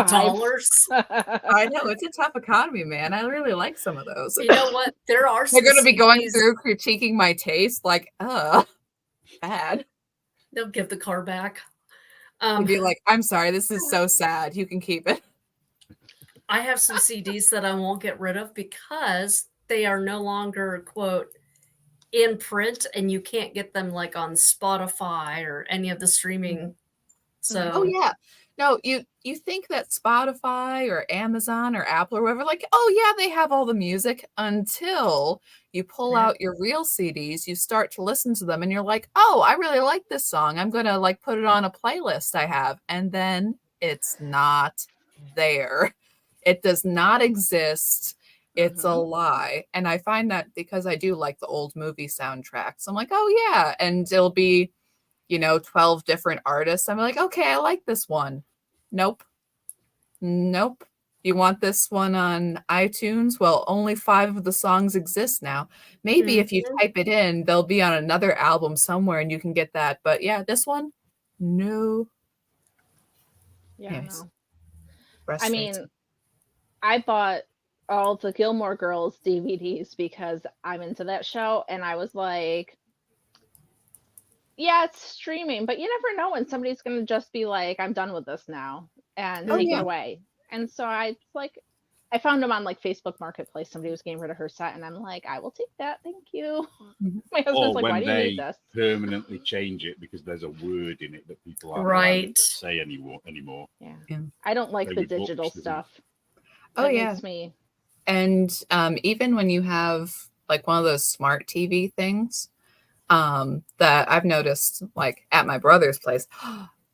I know it's a tough economy, man. I really like some of those. You know what? There are They're some going to be going CDs. through critiquing my taste, like, bad. They'll give the car back. They'd be like, I'm sorry, this is so sad. You can keep it. I have some CDs that I won't get rid of because they are no longer, quote, in print and you can't get them like on Spotify or any of the streaming. So Oh yeah. No, you think that Spotify or Amazon or Apple or whatever, like, oh yeah, they have all the music until you pull Yeah. out your real CDs, you start to listen to them and you're like, oh, I really like this song. I'm gonna like put it on a playlist I have. And then it's not there. It does not exist. It's a lie. And I find that because I do like the old movie soundtracks, I'm like, oh yeah. And it'll be 12 different artists. I'm like, okay, I like this one. Nope. You want this one on iTunes? Well, only 5 of the songs exist now. Maybe if you type it in, they'll be on another album somewhere and you can get that. But yeah, this one, no. Yeah, Yes. no. I mean, I bought all the Gilmore Girls DVDs because I'm into that show, and I was like, yeah, it's streaming, but you never know when somebody's going to just be like, I'm done with this now, and take it away. And so I like, I found them on like Facebook Marketplace. Somebody was getting rid of her set, and I'm like, I will take that. Thank you. My husband's Or like, when why do you they need this? permanently change it because there's a word in it that people aren't allowed Right. to say anymore. Yeah. Yeah. I don't like They the would book digital to them. stuff. Oh, That yeah. makes me. And even when you have like one of those smart TV things, that I've noticed like at my brother's place,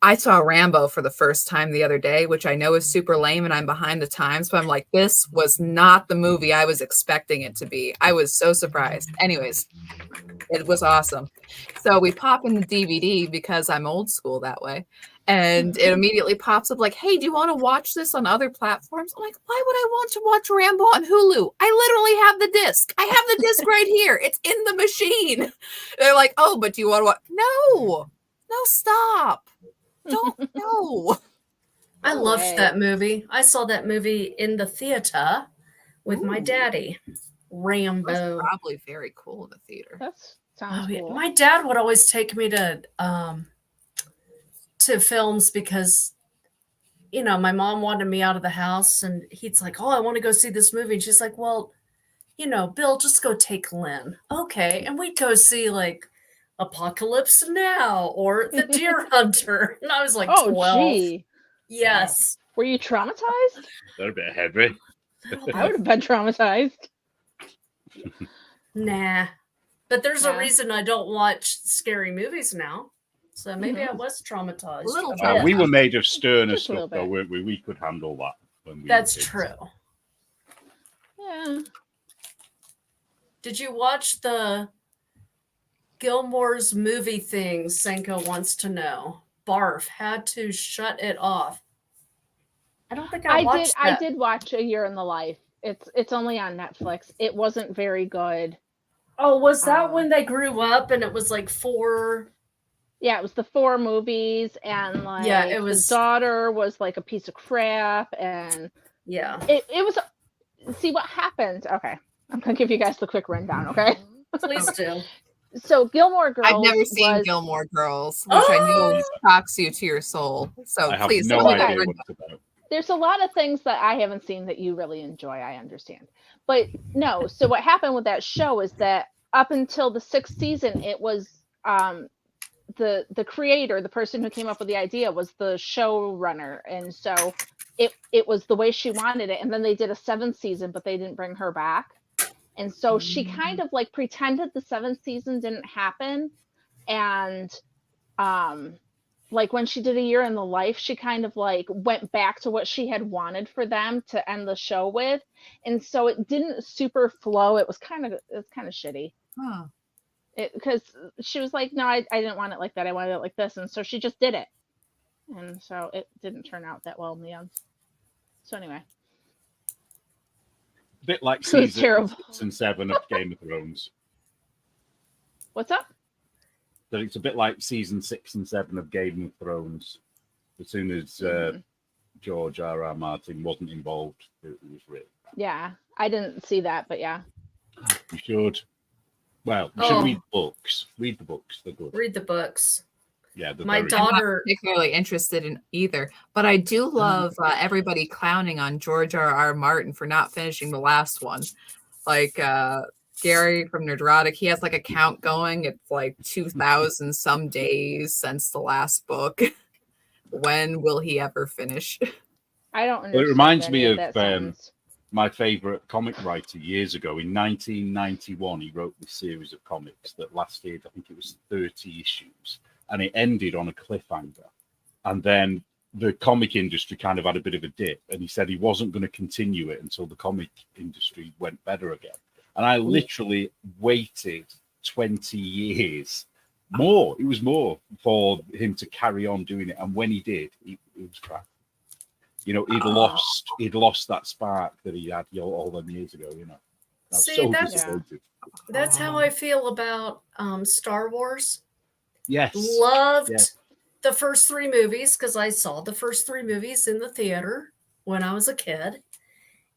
I saw Rambo for the first time the other day, which I know is super lame and I'm behind the times, but I'm like, this was not the movie I was expecting it to be. I was so surprised. Anyways, it was awesome. So we pop in the DVD because I'm old school that way. And it immediately pops up like, hey, do you want to watch this on other platforms? I'm like, why would I want to watch Rambo on Hulu? I literally have the disc. I have the disc right here. It's in the machine. They're like, oh, but do you want to watch? No, stop. Don't know. I No loved way. that movie. I saw that movie in the theater with my Ooh. daddy. It was Rambo. probably very cool in the theater. That sounds Oh, yeah. cool. My dad would always take me to films because, you know, my mom wanted me out of the house, and he's like, "Oh, I want to go see this movie." And she's like, "Well, you know, Bill, just go take Lynn." Okay, and we'd go see like Apocalypse Now or The Deer Hunter, and I was like Oh, 12. gee. Yes, Were you traumatized? They're a bit heavy. I would have been traumatized. Nah, but there's a Yeah. reason I don't watch scary movies now. So maybe I was traumatized. A little a bit. bit. We were made of sterner Just a little stuff, though, bit. weren't we? We could handle that when we That's were kids. true. Yeah. Did you watch the Gilmore's movie thing? Senko wants to know. Barf had to shut it off. I don't think I watched I that. did watch A Year in the Life. It's only on Netflix. It wasn't very good. Oh, was that Um, when they grew up and it was like 4? Yeah, it was the 4 movies, and like Yeah, it was- the daughter was like a piece of crap, and Yeah. it was. See what happened. Okay, I'm gonna give you guys the quick rundown. Okay, Please do. so Gilmore Girls. I've never seen was, Gilmore Girls, which I know shocks you to your soul. So I have please, no tell me the idea rundown. what it's about. There's a lot of things that I haven't seen that you really enjoy. I understand, but no. So what happened with that show is that up until the 6th season, it was the creator, the person who came up with the idea, was the showrunner, and so it was the way she wanted it. And then they did a 7th season, but they didn't bring her back, and so she kind of like pretended the 7th season didn't happen, and like when she did A Year in the Life, she kind of like went back to what she had wanted for them to end the show with, and so it didn't super flow. It was kind of shitty. Huh. Because she was like, no, I didn't want it like that. I wanted it like this, and so she just did it, and so it didn't turn out that well in the end. So anyway, A bit like It was season terrible. 6 and 7 of Game of Thrones. what's up? That it's a bit like season 6 and 7 of Game of Thrones. As soon as George R.R. Martin wasn't involved, it was really bad. Yeah, I didn't see that, but yeah. You should. Well, you should Oh. read the books. Read the books. They're good. Read the books. Yeah, they're My very I'm not daughter. particularly interested in either, but I do love everybody clowning on George R.R. Martin for not finishing the last one. Like Gary from Nerdrotic, he has like a count going. It's like 2,000 some days since the last book. When will he ever finish? I don't Well, understand. it reminds me any of that sentence. my favorite comic writer years ago. In 1991, he wrote this series of comics that lasted, I think it was 30 issues, and it ended on a cliffhanger. And then the comic industry kind of had a bit of a dip, and he said he wasn't going to continue it until the comic industry went better again. And I literally waited 20 years more. It was more for him to carry on doing it. And when he did, it was crap. You know, he'd lost that spark that he had all them years ago. You know, I was See, so that's- disappointed. That's how I feel about Star Wars. Yes, Loved Yeah. the first 3 movies because I saw the first 3 movies in the theater when I was a kid.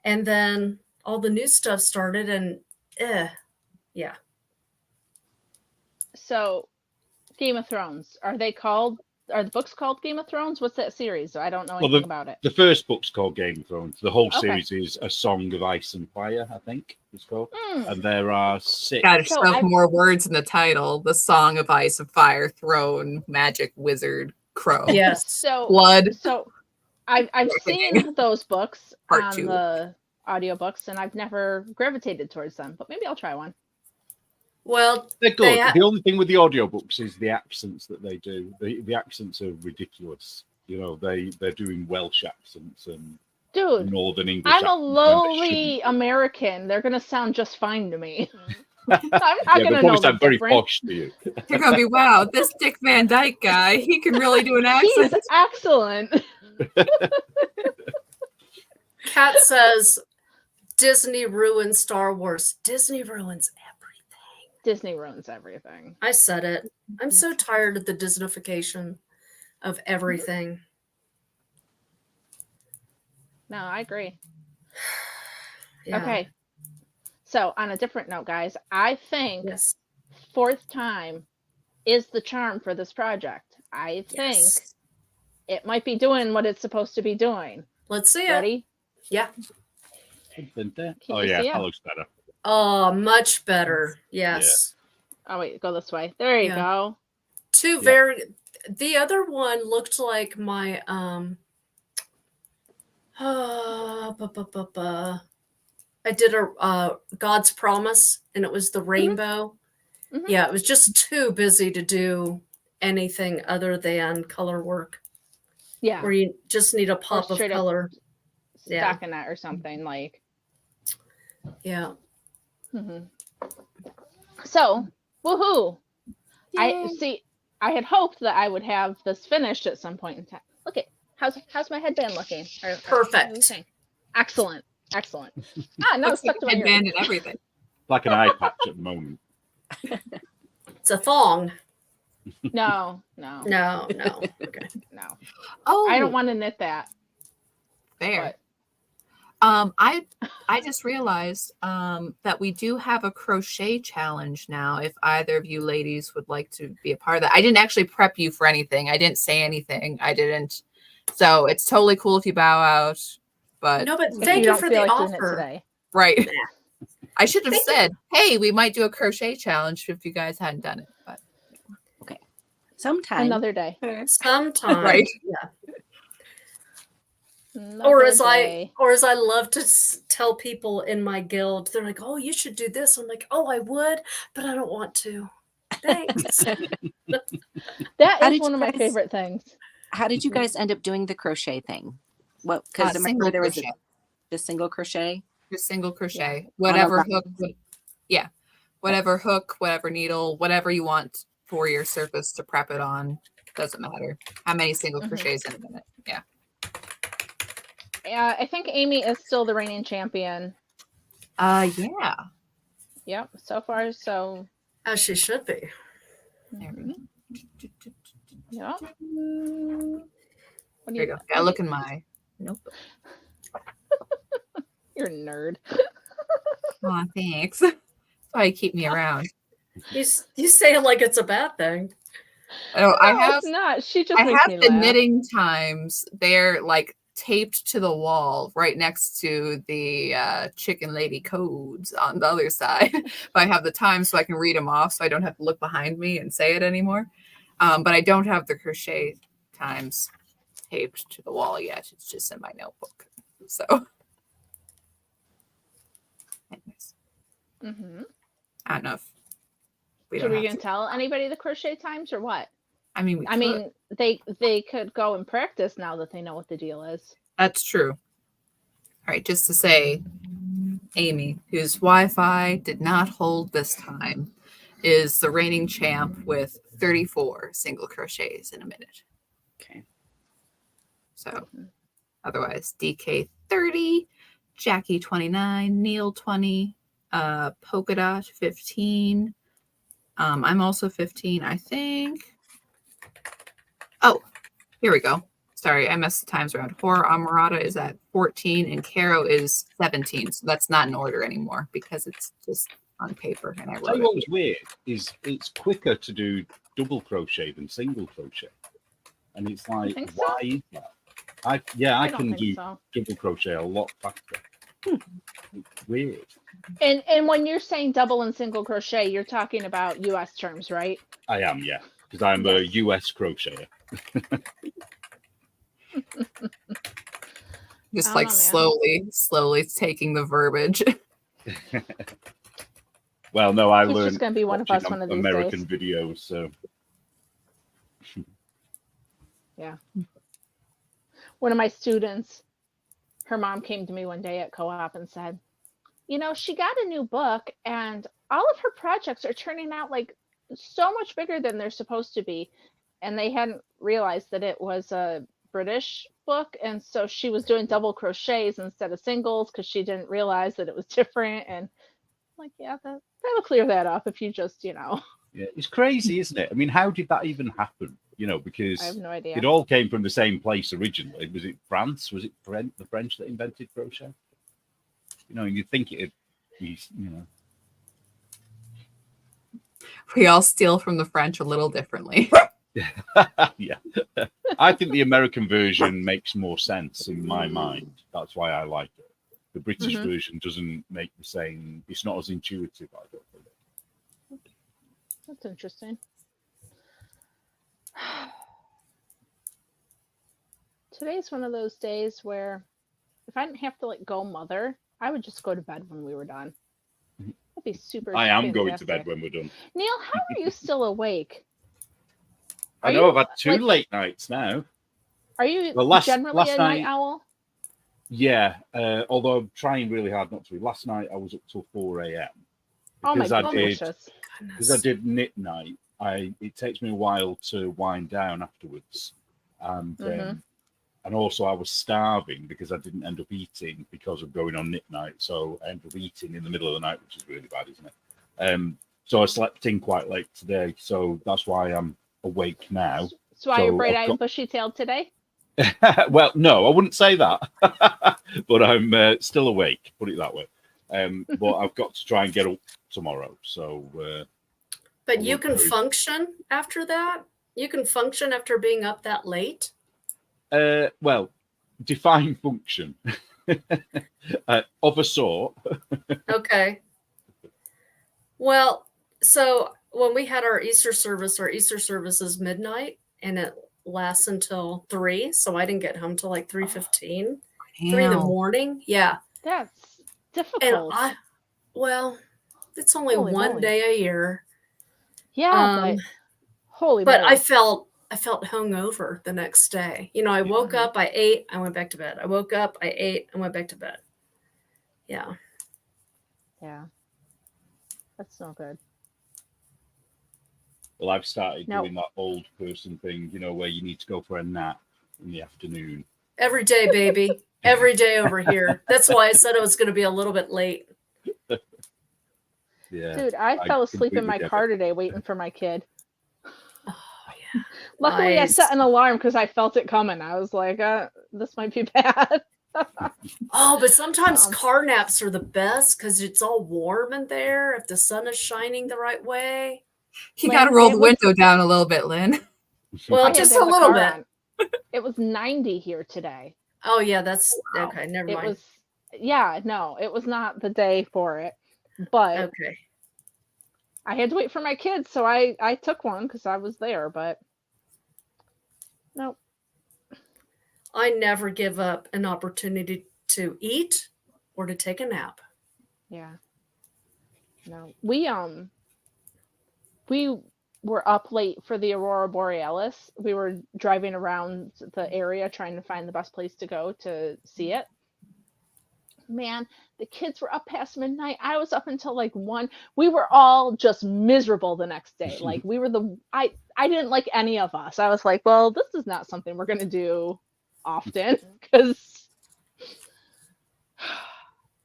And then all the new stuff started, and yeah. So, Game of Thrones, are they called are the books called Game of Thrones? What's that series? I don't know Well, anything about it. The first book's called Game of Thrones. The whole Okay. series is A Song of Ice and Fire, I think it's called. Hmm. And there are 6. Got to So shove I've- more words in the title. The Song of Ice and Fire, Throne, Magic, Wizard, Crow, Yes. So Blood. So I've seen those books Part on 2. the audiobooks, and I've never gravitated towards them. But maybe I'll try one. Well, They're good. They The only thing with the audiobooks is the accents that they do. The accents are ridiculous. You know, they're doing Welsh accents and Dude, Northern English I'm a accents, and they lowly shouldn't. American. They're gonna sound just fine to me. I'm not Yeah, gonna they know probably the sound very difference. posh to you. You're gonna be, wow, this Dick Van Dyke guy, he can really do an He's accent. excellent. Kat says Disney ruins Star Wars. Disney ruins everything. Disney ruins everything. I said it. I'm so tired of the Disneyfication of everything. No, I agree. Yeah. Okay. So on a different note, guys, I think Yes. 4th time is the charm for this project. I think Yes. it might be doing what it's supposed to be doing. Let's see it. Ready? Yeah. Can Oh you yeah, see it? that looks better. Oh, much better. Yes. Oh wait, go this way. There you Yeah. go. Two Yeah. very. The other one looked like my I did a God's Promise, and it was the rainbow. Mhm. Yeah, it was just too busy to do anything other than color work, Yeah. where you just need a pop of straight up color. Yeah. Stockinette or something like. Yeah. Mhm. So, woohoo! I see. I had hoped that I would have this finished at some point in time. Look at how's my headband looking? Or Perfect. what do you think? Excellent. Excellent. Ah, no, it's Looks like stuck to my ear. headband and everything. Like an eye patch at the moment. It's a thong. No. No, no. Okay. No. Oh, I don't want to knit that. there. But I just realized that we do have a crochet challenge now. If either of you ladies would like to be a part of that, I didn't actually prep you for anything. I didn't say anything. I didn't. So it's totally cool if you bow out. But No, but if thank you don't for feel the like doing it offer. today. right. I should have Thank you. said, hey, we might do a crochet challenge if you guys hadn't done it. But Sometime. Another day. Sometime. Right. Yeah. Another Or as day. I love to tell people in my guild, they're like, "Oh, you should do this." I'm like, "Oh, I would, but I don't want to." Thanks. That How is did one you of my guys- favorite things. How did you guys end up doing the crochet thing? What? Because single remember there was crochet. the single crochet. just single crochet, whatever that. hook, whatever hook, whatever needle, whatever you want for your surface to prep it on. Doesn't matter how many single Mhm. crochets in a minute. Yeah. I think Amy is still the reigning champion. Yeah. Yep. So far, so As she should be. There we go. yeah. What do There you go. Gotta look in my notebook. You're a nerd. Oh, thanks. That's why you keep me around. You say it like it's a bad thing. Oh, I No, have it's not. She just I makes me have the laugh. knitting times. They're like taped to the wall right next to the chicken lady codes on the other side. But I have the times so I can read them off so I don't have to look behind me and say it anymore. But I don't have the crochet times taped to the wall yet. It's just in my notebook. So anyways, Mhm. I don't know if we So don't are we have gonna to. tell anybody the crochet times or what? I mean, we I could. mean, they could go and practice now that they know what the deal is. That's true. All right, just to say, Amy, whose Wi-Fi did not hold this time, is the reigning champ with 34 single crochets in a minute. Okay. So otherwise, DK 30, Jackie 29, Neil 20, Polka Dot 15. I'm also 15, I think. Oh, here we go. Sorry, I messed the times around. Horror Amarata is at 14 and Caro is 17. So that's not in order anymore because it's just on paper and I Tell wrote you what it. was weird is it's quicker to do double crochet than single crochet. And it's like, think so? why is that? I don't can think do so. double crochet a lot faster. It's weird. And when you're saying double and single crochet, you're talking about US terms, right? I am, yeah, because I'm a US crocheter. Just I like don't know, man. slowly taking the verbiage. Well, no, I He's learned just gonna be one of us watching one of these American days. videos, so Yeah. One of my students, her mom came to me one day at co-op and said, you know, she got a new book and all of her projects are turning out like so much bigger than they're supposed to be. And they hadn't realized that it was a British book. And so she was doing double crochets instead of singles because she didn't realize that it was different. And I'm like, yeah, that'll clear that up if you just, you know. yeah, it's crazy, isn't it? I mean, how did that even happen? You know, I because have no idea. it all came from the same place originally. Was it France? Was it the French that invented crochet? You know, you'd think it'd be, you know. We all steal from the French a little differently. Yeah. I think the American version makes more sense in my mind. That's why I like it. The British Mhm. version doesn't make the same, it's not as intuitive, I don't think. That's interesting. Today's one of those days where if I didn't have to like go mother, I would just go to bed when we were done. That'd be super. I am going to fantastic. bed when we're done. Neil, how are you still awake? I Are know you, I've had two like- late nights now. Are you Well, generally last a night night- owl? Yeah, although I'm trying really hard not to be. Last night I was up till 4 a.m. Oh my because I gracious! because I did knit night. It takes me a while to wind down afterwards, and Mhm. and also I was starving because I didn't end up eating because of going on knit night. So I ended up eating in the middle of the night, which is really bad, isn't it? So I slept in quite late today, so that's why I'm awake now. So are you So bright-eyed I've and bushy-tailed today? Well, no, I wouldn't say that, but I'm still awake. Put it that way. But I've got to try and get up tomorrow. So, But you won't can worry. function after that? You can function after being up that late? well, define function of a sort. Okay. Well, so when we had our Easter service is midnight and it lasts until 3. So I didn't get home till like 3:15, 3 in the Damn. morning. Yeah. That's And difficult. it's only Holy one moly. day a year. Yeah, but holy But moly. I felt hungover the next day. You know, I woke up, I ate, I went back to bed. I woke up, I ate, I went back to bed. Yeah. Yeah. That's no good. Well, I've started No. doing that old person thing, you know, where you need to go for a nap in the afternoon. Every day, baby. Every day over here. That's why I said it was going to be a little bit late. Yeah. Dude, I fell asleep in my completely get car it. today waiting for my kid. Oh, yeah. Luckily, I Nice. set an alarm because I felt it coming. I was like, this might be bad. Oh, but sometimes Um, car naps are the best because it's all warm in there. If the sun is shining the right way. You Man, got to roll it the was- window down a little bit, Lynn. Well, I had just to have a the little car bit. on. It was 90 here today. Oh, yeah, that's Wow. okay. Never It mind. was, yeah, no, it was not the day for it. But Okay. I had to wait for my kids, so I took one because I was there. But nope. I never give up an opportunity to eat or to take a nap. Yeah. No. We were up late for the Aurora Borealis. We were driving around the area trying to find the best place to go to see it. Man, the kids were up past midnight. I was up until like 1. We were all just miserable the next day. Like we were I didn't like any of us. I was like, well, this is not something we're gonna do often because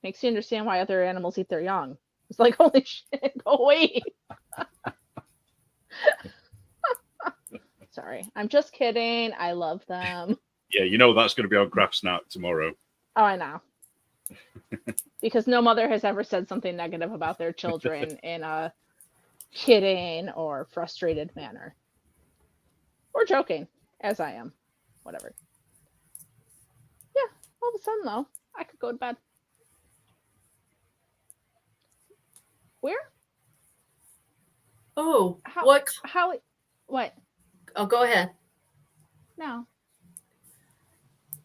makes you understand why other animals eat their young. It's like, holy shit, go away. Sorry, I'm just kidding. I love them. Yeah, you know that's going to be on Craft Snack tomorrow. Oh, I know. Because no mother has ever said something negative about their children in a kidding or frustrated manner. Or joking. as I am. Whatever. Yeah, all of a sudden though, I could go to bed. Where? Oh, How? what? How? What? Oh, go ahead. No.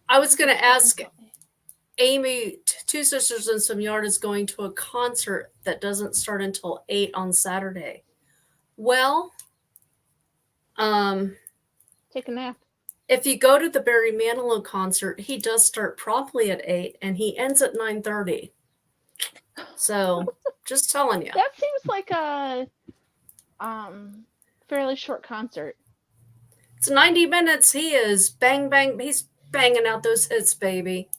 I was going to ask Amy, Two Sisters and Some Yard is going to a concert that doesn't start until 8 on Saturday. Well, Take a nap. if you go to the Barry Manilow concert, he does start promptly at 8 and he ends at 9:30. So, just telling you. That seems like a fairly short concert. It's 90 minutes. He is bang, bang. He's banging out those hits, baby.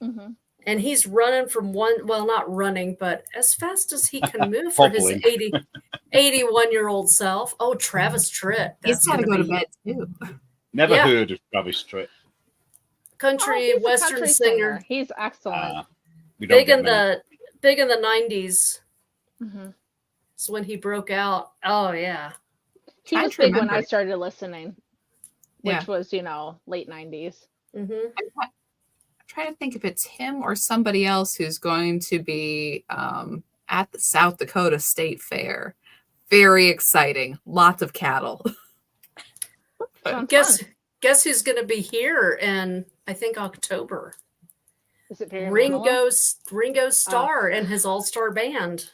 Mm-hmm. And he's running from not running, but as fast as he can move for his 81-year-old self. Oh, Travis Tritt. He's got to go to bed too. Never heard of Travis Tritt. Country he's a western country singer. He's excellent. Big in the 90s. Mm-hmm. So when he broke out, oh yeah. He was big when I started listening, which was, late 90s. Mm-hmm. I'm trying to think if it's him or somebody else who's going to be at the South Dakota State Fair. Very exciting. Lots of cattle. Guess who's going to be here in, I think, October? Is it very Ringo Starr and his all-star band.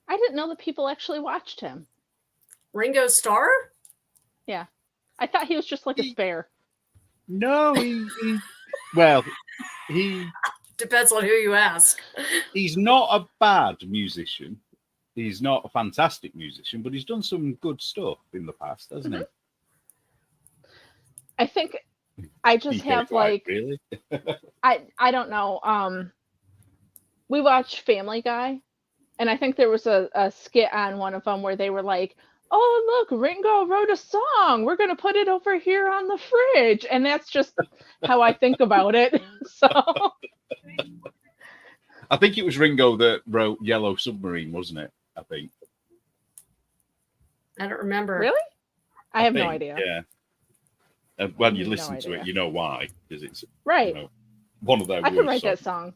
I didn't know that people actually watched him. Ringo Starr? Yeah. I thought he was just like a spare. No, he depends on who you ask. He's not a bad musician. He's not a fantastic musician, but he's done some good stuff in the past, hasn't he? I think I just have really? I don't know. We watched Family Guy, and I think there was a skit on one of them where they were like, "Oh, look, Ringo wrote a song. We're going to put it over here on the fridge." And that's just how I think about it. So I think it was Ringo that wrote Yellow Submarine, wasn't it? I think. I don't remember. Really? I have no idea. Yeah. When you listen to it, you know why. Because it's right. One of their I could write that song.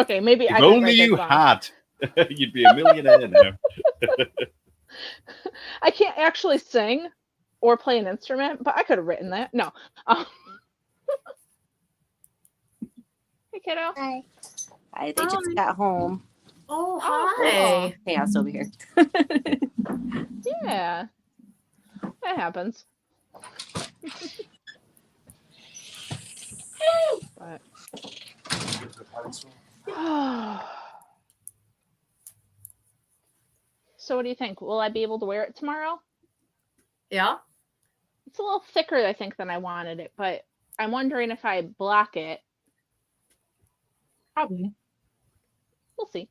Okay, maybe if only you had. You'd be a millionaire now. I can't actually sing or play an instrument, but I could have written that. No. Hey, kiddo. Hi. They just got home. Oh, hi. Cool. Chaos over here. Yeah. That happens. But... So what do you think? Will I be able to wear it tomorrow? Yeah. It's a little thicker, I think, than I wanted it, but I'm wondering if I block it. Probably. We'll see.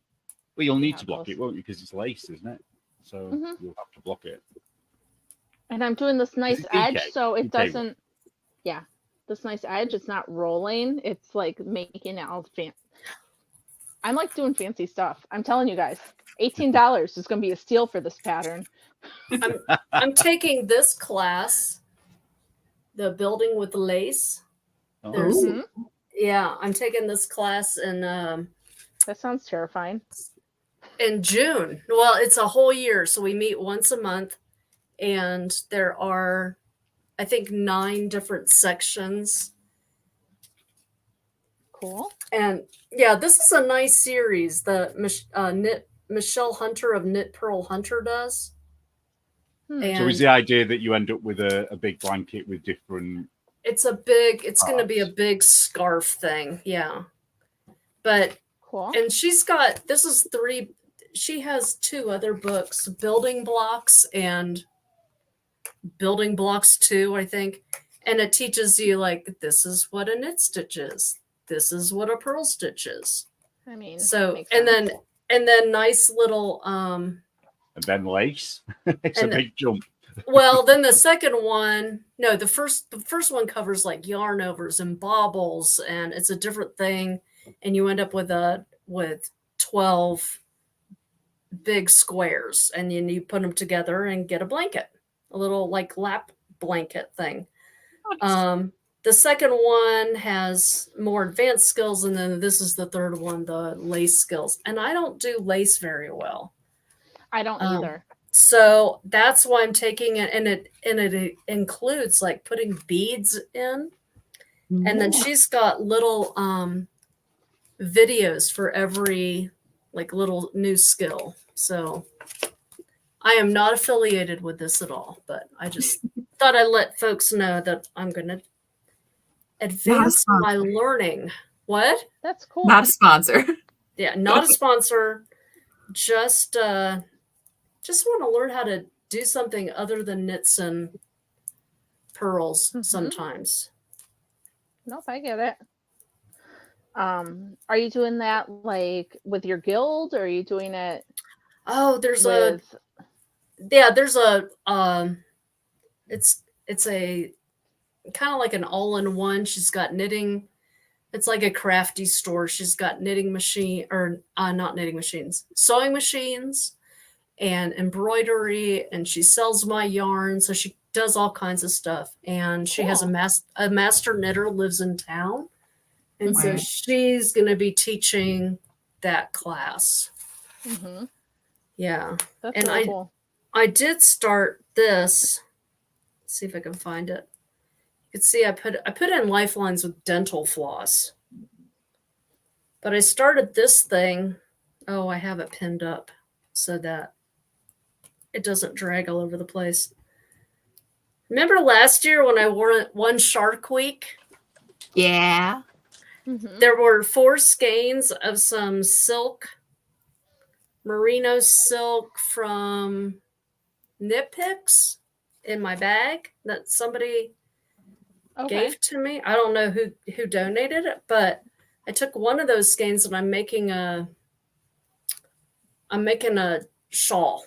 Well, you'll need to block it, won't you? Because it's lace, isn't it? So you'll have to block it. And I'm doing this nice edge, PK? so it PK doesn't. Yeah, this nice edge. It's not rolling. It's like making it all fancy. I'm like doing fancy stuff. I'm telling you guys, $18 is going to be a steal for this pattern. I'm taking this class, the building with lace. Oh. Yeah, I'm taking this class in that sounds terrifying. In June. Well, it's a whole year, so we meet once a month, and there are, I think, 9 different sections. Cool. And yeah, this is a nice series that Michelle Hunter of Knit Pearl Hunter does. And so is the idea that you end up with a big blanket with different... It's going to be a big scarf thing. Yeah. But, cool. And she has 2 other books, Building Blocks and Building Blocks 2, I think. And it teaches you, like, this is what a knit stitch is. This is what a purl stitch is. I mean, so, and then nice little, and then lace. It's a big jump. Well, then the second one, no, the first one covers like yarn overs and baubles, and it's a different thing. And you end up with 12 big squares, and then you put them together and get a blanket, a little like lap blanket thing. The second one has more advanced skills, and then this is the third one, the lace skills. And I don't do lace very well. I don't either. So that's why I'm taking it, and it includes like putting beads in. And then she's got little videos for every like little new skill. So I am not affiliated with this at all, but I just thought I'd let folks know that I'm going to advance my learning. What? That's cool. Not a sponsor. Yeah, not a sponsor. Just want to learn how to do something other than knits and pearls sometimes. Nope, I get it. Are you doing that like with your guild, or are you doing it? Oh, there's with... it's a kind of like an all-in-one. She's got knitting. It's like a crafty store. She's got knitting machine, or not knitting machines, sewing machines and embroidery, and she sells my yarn. So she does all kinds of stuff. And she has a master knitter lives in town. And so she's going to be teaching that class. Mm-hmm. Yeah. That's and really cool. I did start this. Let's see if I can find it. You can see I put in lifelines with dental floss. But I started this thing. Oh, I have it pinned up so that it doesn't drag all over the place. Remember last year when I won Shark Week? Yeah. Mm-hmm. There were 4 skeins of some silk, merino silk from Knit Picks in my bag that somebody gave to me. I don't know who donated it, but I took one of those skeins and I'm making a shawl.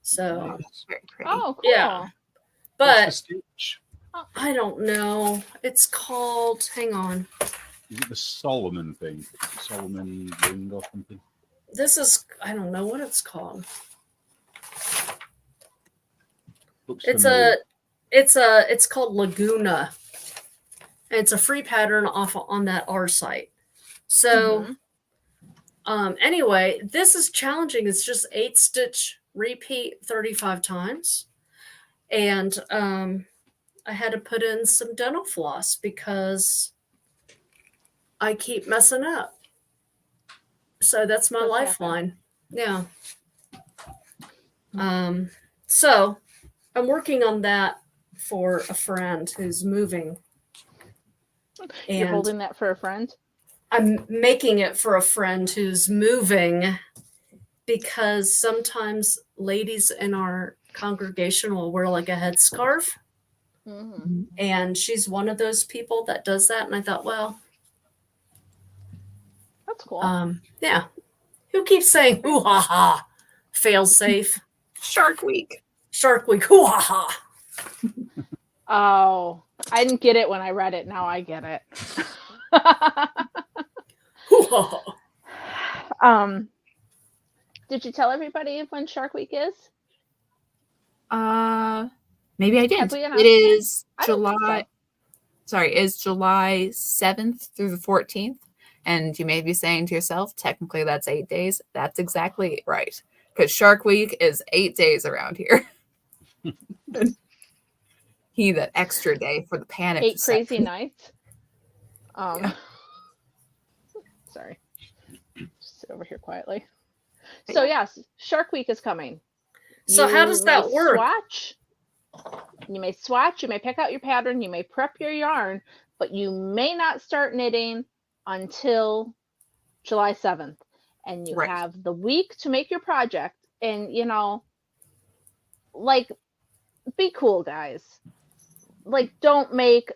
So Very pretty. Oh, cool. yeah, What's but the stitch? I don't know. It's called. Hang on. Is it the Solomon thing? Solomon ring or something? This is. I don't know what it's called. Looks It's familiar. It's called Laguna. And it's a free pattern off on that R site. So, anyway, this is challenging. It's just 8 stitch repeat 35 times, and I had to put in some dental floss because I keep messing up. So that's my lifeline. Yeah. So I'm working on that for a friend who's moving. You're And holding that for a friend? I'm making it for a friend who's moving because sometimes ladies in our congregation will wear like a headscarf. Mm-hmm. And she's one of those people that does that. And I thought, well, That's cool. yeah. Who keeps saying, ooh, ha, ha, fail safe? Shark Week. Shark Week, ooh, ha, ha. Oh, I didn't get it when I read it. Now I get it. Ooh, ha, ha. Did you tell everybody when Shark Week is? Maybe I did. Have we announced It is I don't think July. so. Sorry, it's July 7th through the 14th. And you may be saying to yourself, technically that's 8 days. That's exactly right. Because Shark Week is 8 days around here. He that extra day for the panic. 8 crazy section. nights. Yeah. Sorry. Just sit over here quietly. So yes, Shark Week is coming. So how does that work? Swatch. You may swatch, you may pick out your pattern, you may prep your yarn, but you may not start knitting until July 7th. And you have the week to make your project. And, like, be cool, guys. Like, don't make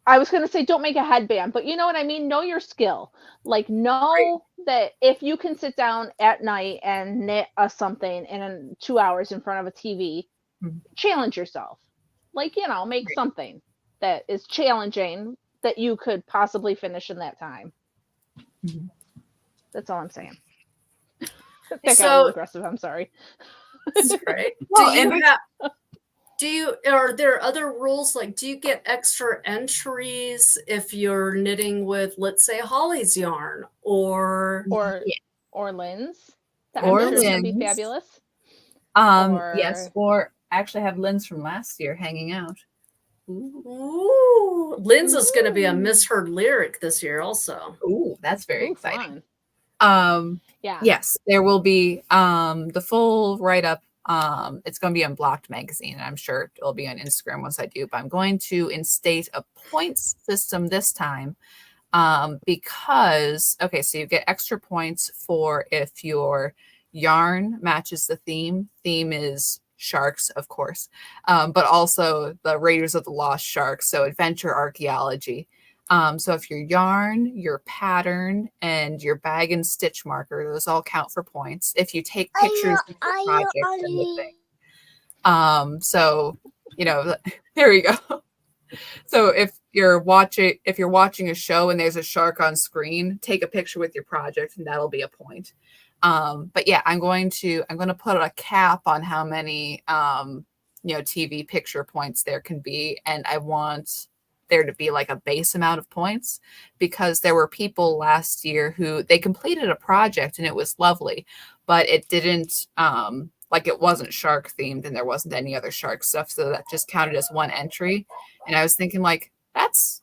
I was going to say don't make a headband, but you know what I mean? Know your skill. Like, know that if you can sit down at night and knit something in 2 hours in front of a TV, challenge yourself. Like, make something that is challenging that you could possibly finish in that time. That's all I'm saying. That got a So- little aggressive. I'm sorry. That's right. Well, Are there other rules? Like, do you get extra entries if you're knitting with, let's say, Holly's yarn, or Or Lynn's. That Or I'm sure is gonna be Lynn's. fabulous. Yes, or actually have Lynn's from last year hanging out. ooh, Lynn's is going to be a misheard lyric this year, also. Ooh, that's very Ooh, exciting. fun. Yeah. Yes, there will be the full write-up. It's going to be on Blocked Magazine, and I'm sure it'll be on Instagram once I do, but I'm going to instate a points system this time because, okay, so you get extra points for if your yarn matches the theme. Theme is sharks, of course, but also the Raiders of the Lost Shark, so adventure archaeology. So if your yarn, your pattern, and your bag and stitch marker, those all count for points. If you take pictures of the project and the thing. So, you know, there you go. So if you're watching a show and there's a shark on screen, take a picture with your project and that'll be a point. But yeah, I'm going to put a cap on how many TV picture points there can be, and I want there to be like a base amount of points, because there were people last year who they completed a project and it was lovely, but it didn't it wasn't shark themed and there wasn't any other shark stuff, so that just counted as one entry. And I was thinking, like, that's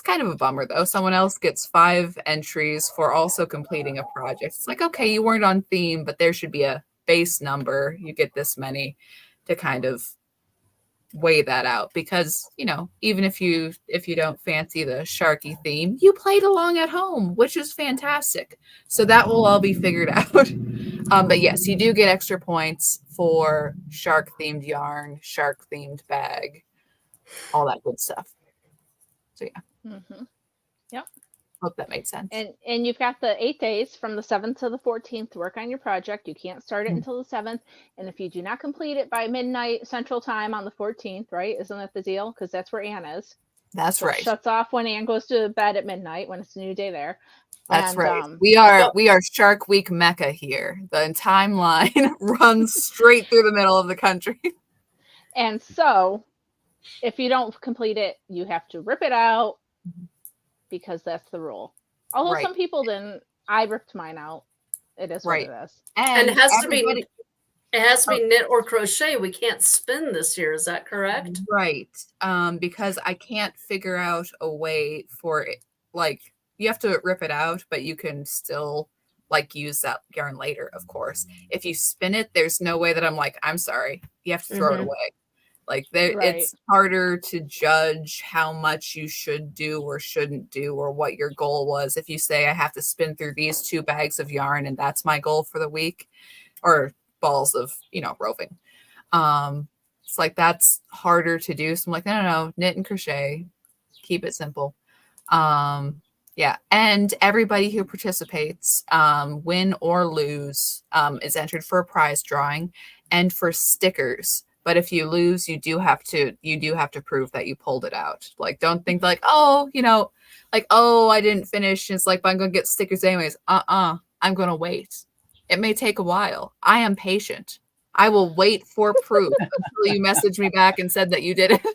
kind of a bummer, though. Someone else gets 5 entries for also completing a project. It's like, okay, you weren't on theme, but there should be a base number. You get this many to kind of weigh that out, because, even if you don't fancy the sharky theme, you played along at home, which is fantastic. So that will all be figured out. But yes, you do get extra points for shark themed yarn, shark themed bag, all that good stuff. So yeah. Mm-hmm. Yep. Hope that made sense. And you've got the 8 days from the 7th to the 14th to work on your project. You can't start it until the 7th. And if you do not complete it by midnight Central Time on the 14th, right? Isn't that the deal? Because that's where Anne is. That's So right. It shuts off when Anne goes to bed at midnight, when it's a new day there. That's And, right. We are Shark Week Mecca here. The timeline runs straight through the middle of the country. And so if you don't complete it, you have to rip it out, because that's the rule. Although Right. some people didn't. I ripped mine out. It is Right. what it is. And it has to be everybody- knit or crochet. We can't spin this year. Is that correct? Right. Because I can't figure out a way for it. Like, you have to rip it out, but you can still use that yarn later, of course. If you spin it, there's no way that I'm like, I'm sorry, you have to throw it away. Like, Right. It's harder to judge how much you should do or shouldn't do, or what your goal was. If you say, I have to spin through these 2 bags of yarn and that's my goal for the week, or balls of, roving. It's like, that's harder to do. So I'm like, no, knit and crochet, keep it simple. Yeah. And everybody who participates, win or lose, is entered for a prize drawing and for stickers. But if you lose, you do have to prove that you pulled it out. Like, don't think I didn't finish. It's like, but I'm going to get stickers anyways. I'm going to wait. It may take a while. I am patient. I will wait for proof until you message me back and said that you did it.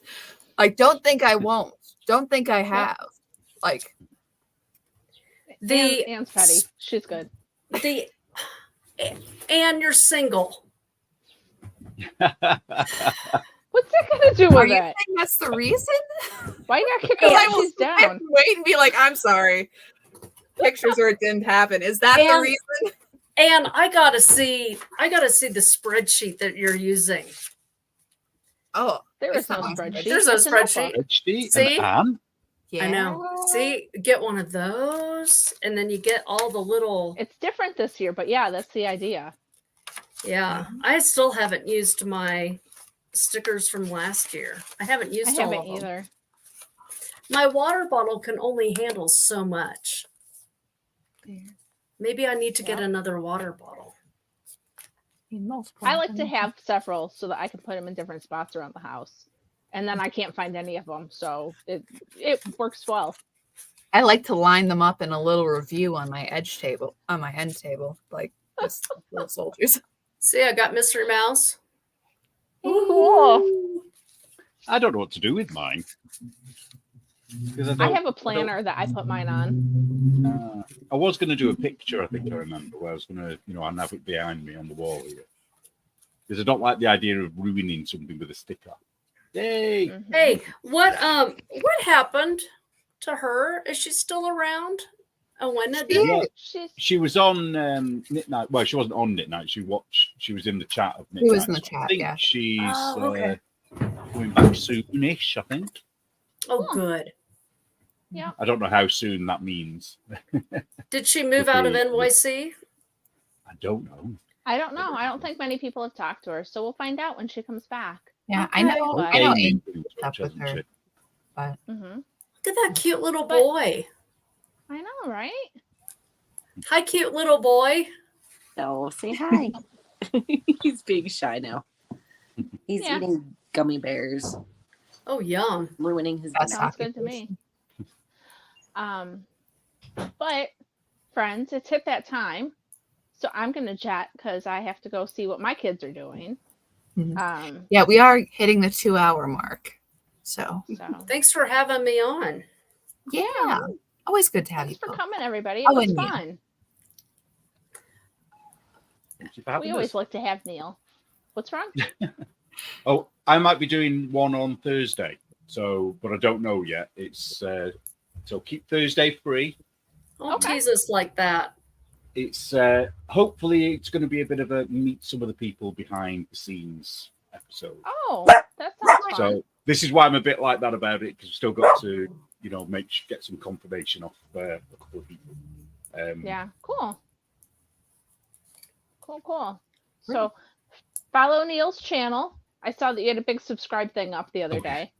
Like, don't think I won't. Don't think I have. Like, Anne's petty. She's good. And you're single. What's that got to do are with you it? saying that's the reason? Why you not kicking I her will she's down? wait and be like, I'm sorry. Pictures or it didn't happen. Is that the And- reason? And I gotta see the spreadsheet that you're using. Oh, There it's is no not on spreadsheet. There's no It's a notebook. spreadsheet. Spreadsheet See? and Anne. yeah. I know. See, get one of those, and then you get all the little. It's different this year, but yeah, that's the idea. Yeah, I still haven't used my stickers from last year. I haven't I used all haven't of them. either. My water bottle can only handle so much. Maybe I need to get Yeah. another water bottle. I like to have several so that I can put them in different spots around the house. And then I can't find any of them. So it works well. I like to line them up in a little review on my end table, like just little soldiers. See, I got Mystery Mouse. Cool. I don't know what to do with mine. 'Cause I have a planner that I put mine on. I was going to do a picture, I think I remember, where I was going to, I'd have it behind me on the wall here. Because I don't like the idea of ruining something with a sticker. Yay! Mhm. Hey, what happened to her? Is she still around? Oh, when did Yeah. She's She was on Knit Night. Well, she wasn't on Knit Night. She was in the chat of Knit She Night. was in the So I chat, think yeah. she's okay. coming back soonish, I think. Oh, good. yeah. I don't know how soon that means. Did she move out of NYC? I don't know. I don't know. I don't think many people have talked to her, so we'll find out when she comes back. Yeah, I Okay. know. But- I know Amy Amy doing up touch, with hasn't her. she? But Mm-hmm. Look at that cute little But- boy. I know, right? Hi, cute little boy. Oh, say hi. He's being shy now. He's Yeah. eating gummy bears, Oh, yum. ruining his That's dinner. Sounds hockey good to face. me. But friends, it's hit that time, so I'm gonna chat because I have to go see what my kids are doing. Mhm. Yeah, we are hitting the 2-hour mark. So So Thanks for having me on. yeah, always good to have thanks you. for both. coming, everybody. It Oh, was and Neil. fun. Thank you for having We always us. like to have Neil. What's wrong? Oh, I might be doing one on Thursday. But I don't know yet. It's so keep Thursday free. Don't Okay. tease us like that. It's hopefully it's going to be a bit of a meet some of the people behind the scenes episode. Oh, that sounds fun. So this is why I'm a bit like that about it, because we've still got to, get some confirmation off a couple of people. Yeah, cool. Cool. So follow Neil's channel. I saw that you had a big subscribe thing up the other day.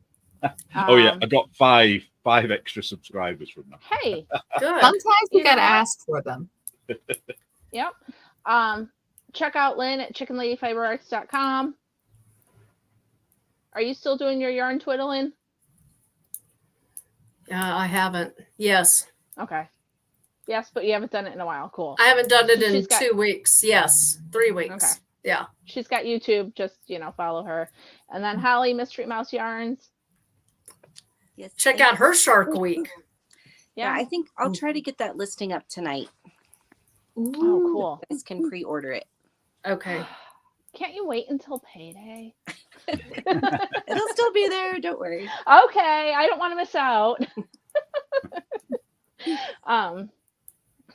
Oh yeah, I got five extra subscribers from that. Hey, Good. Sometimes you You know gotta what? ask for them. yep. Check out Lynn at chickenladyfiberarts.com. Are you still doing your yarn twiddling? I haven't. Yes. Okay. Yes, but you haven't done it in a while. Cool. I haven't done it So in she's got- 2 weeks. Yes. 3 weeks. Okay. Yeah. She's got YouTube. Just, follow her. And then Holly, Mystery Mouse Yarns. Yes, Check thank out her Shark Week. Yeah, Yeah. I think I'll try to get that listing up tonight. Oh, cool. You guys can pre-order it. Okay. Can't you wait until payday? It'll still be there. Don't worry. Okay, I don't want to miss out.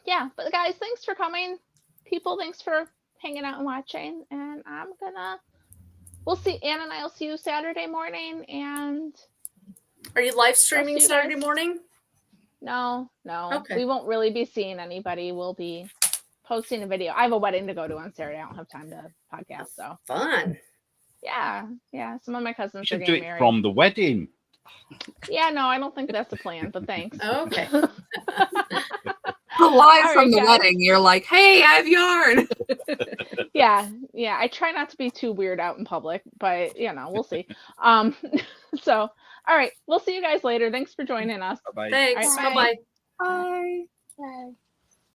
Yeah, but guys, thanks for coming. People, thanks for hanging out and watching. And we'll see. Ann and I'll see you Saturday morning. And Are you live streaming see you Saturday guys. morning? no, Okay. we won't really be seeing anybody. We'll be posting a video. I have a wedding to go to on Saturday. I don't have time to podcast. So Fun. yeah. Some of my You cousins are should do getting it married. from the wedding. Yeah, no, I don't think that's the plan, but thanks. Okay. Live All from right, the guys. wedding, you're like, hey, I have yarn. Yeah, I try not to be too weird out in public, but we'll see. So all right, we'll see you guys later. Thanks for joining us. Bye-bye. Thanks. All right, Bye-bye. Bye. Bye.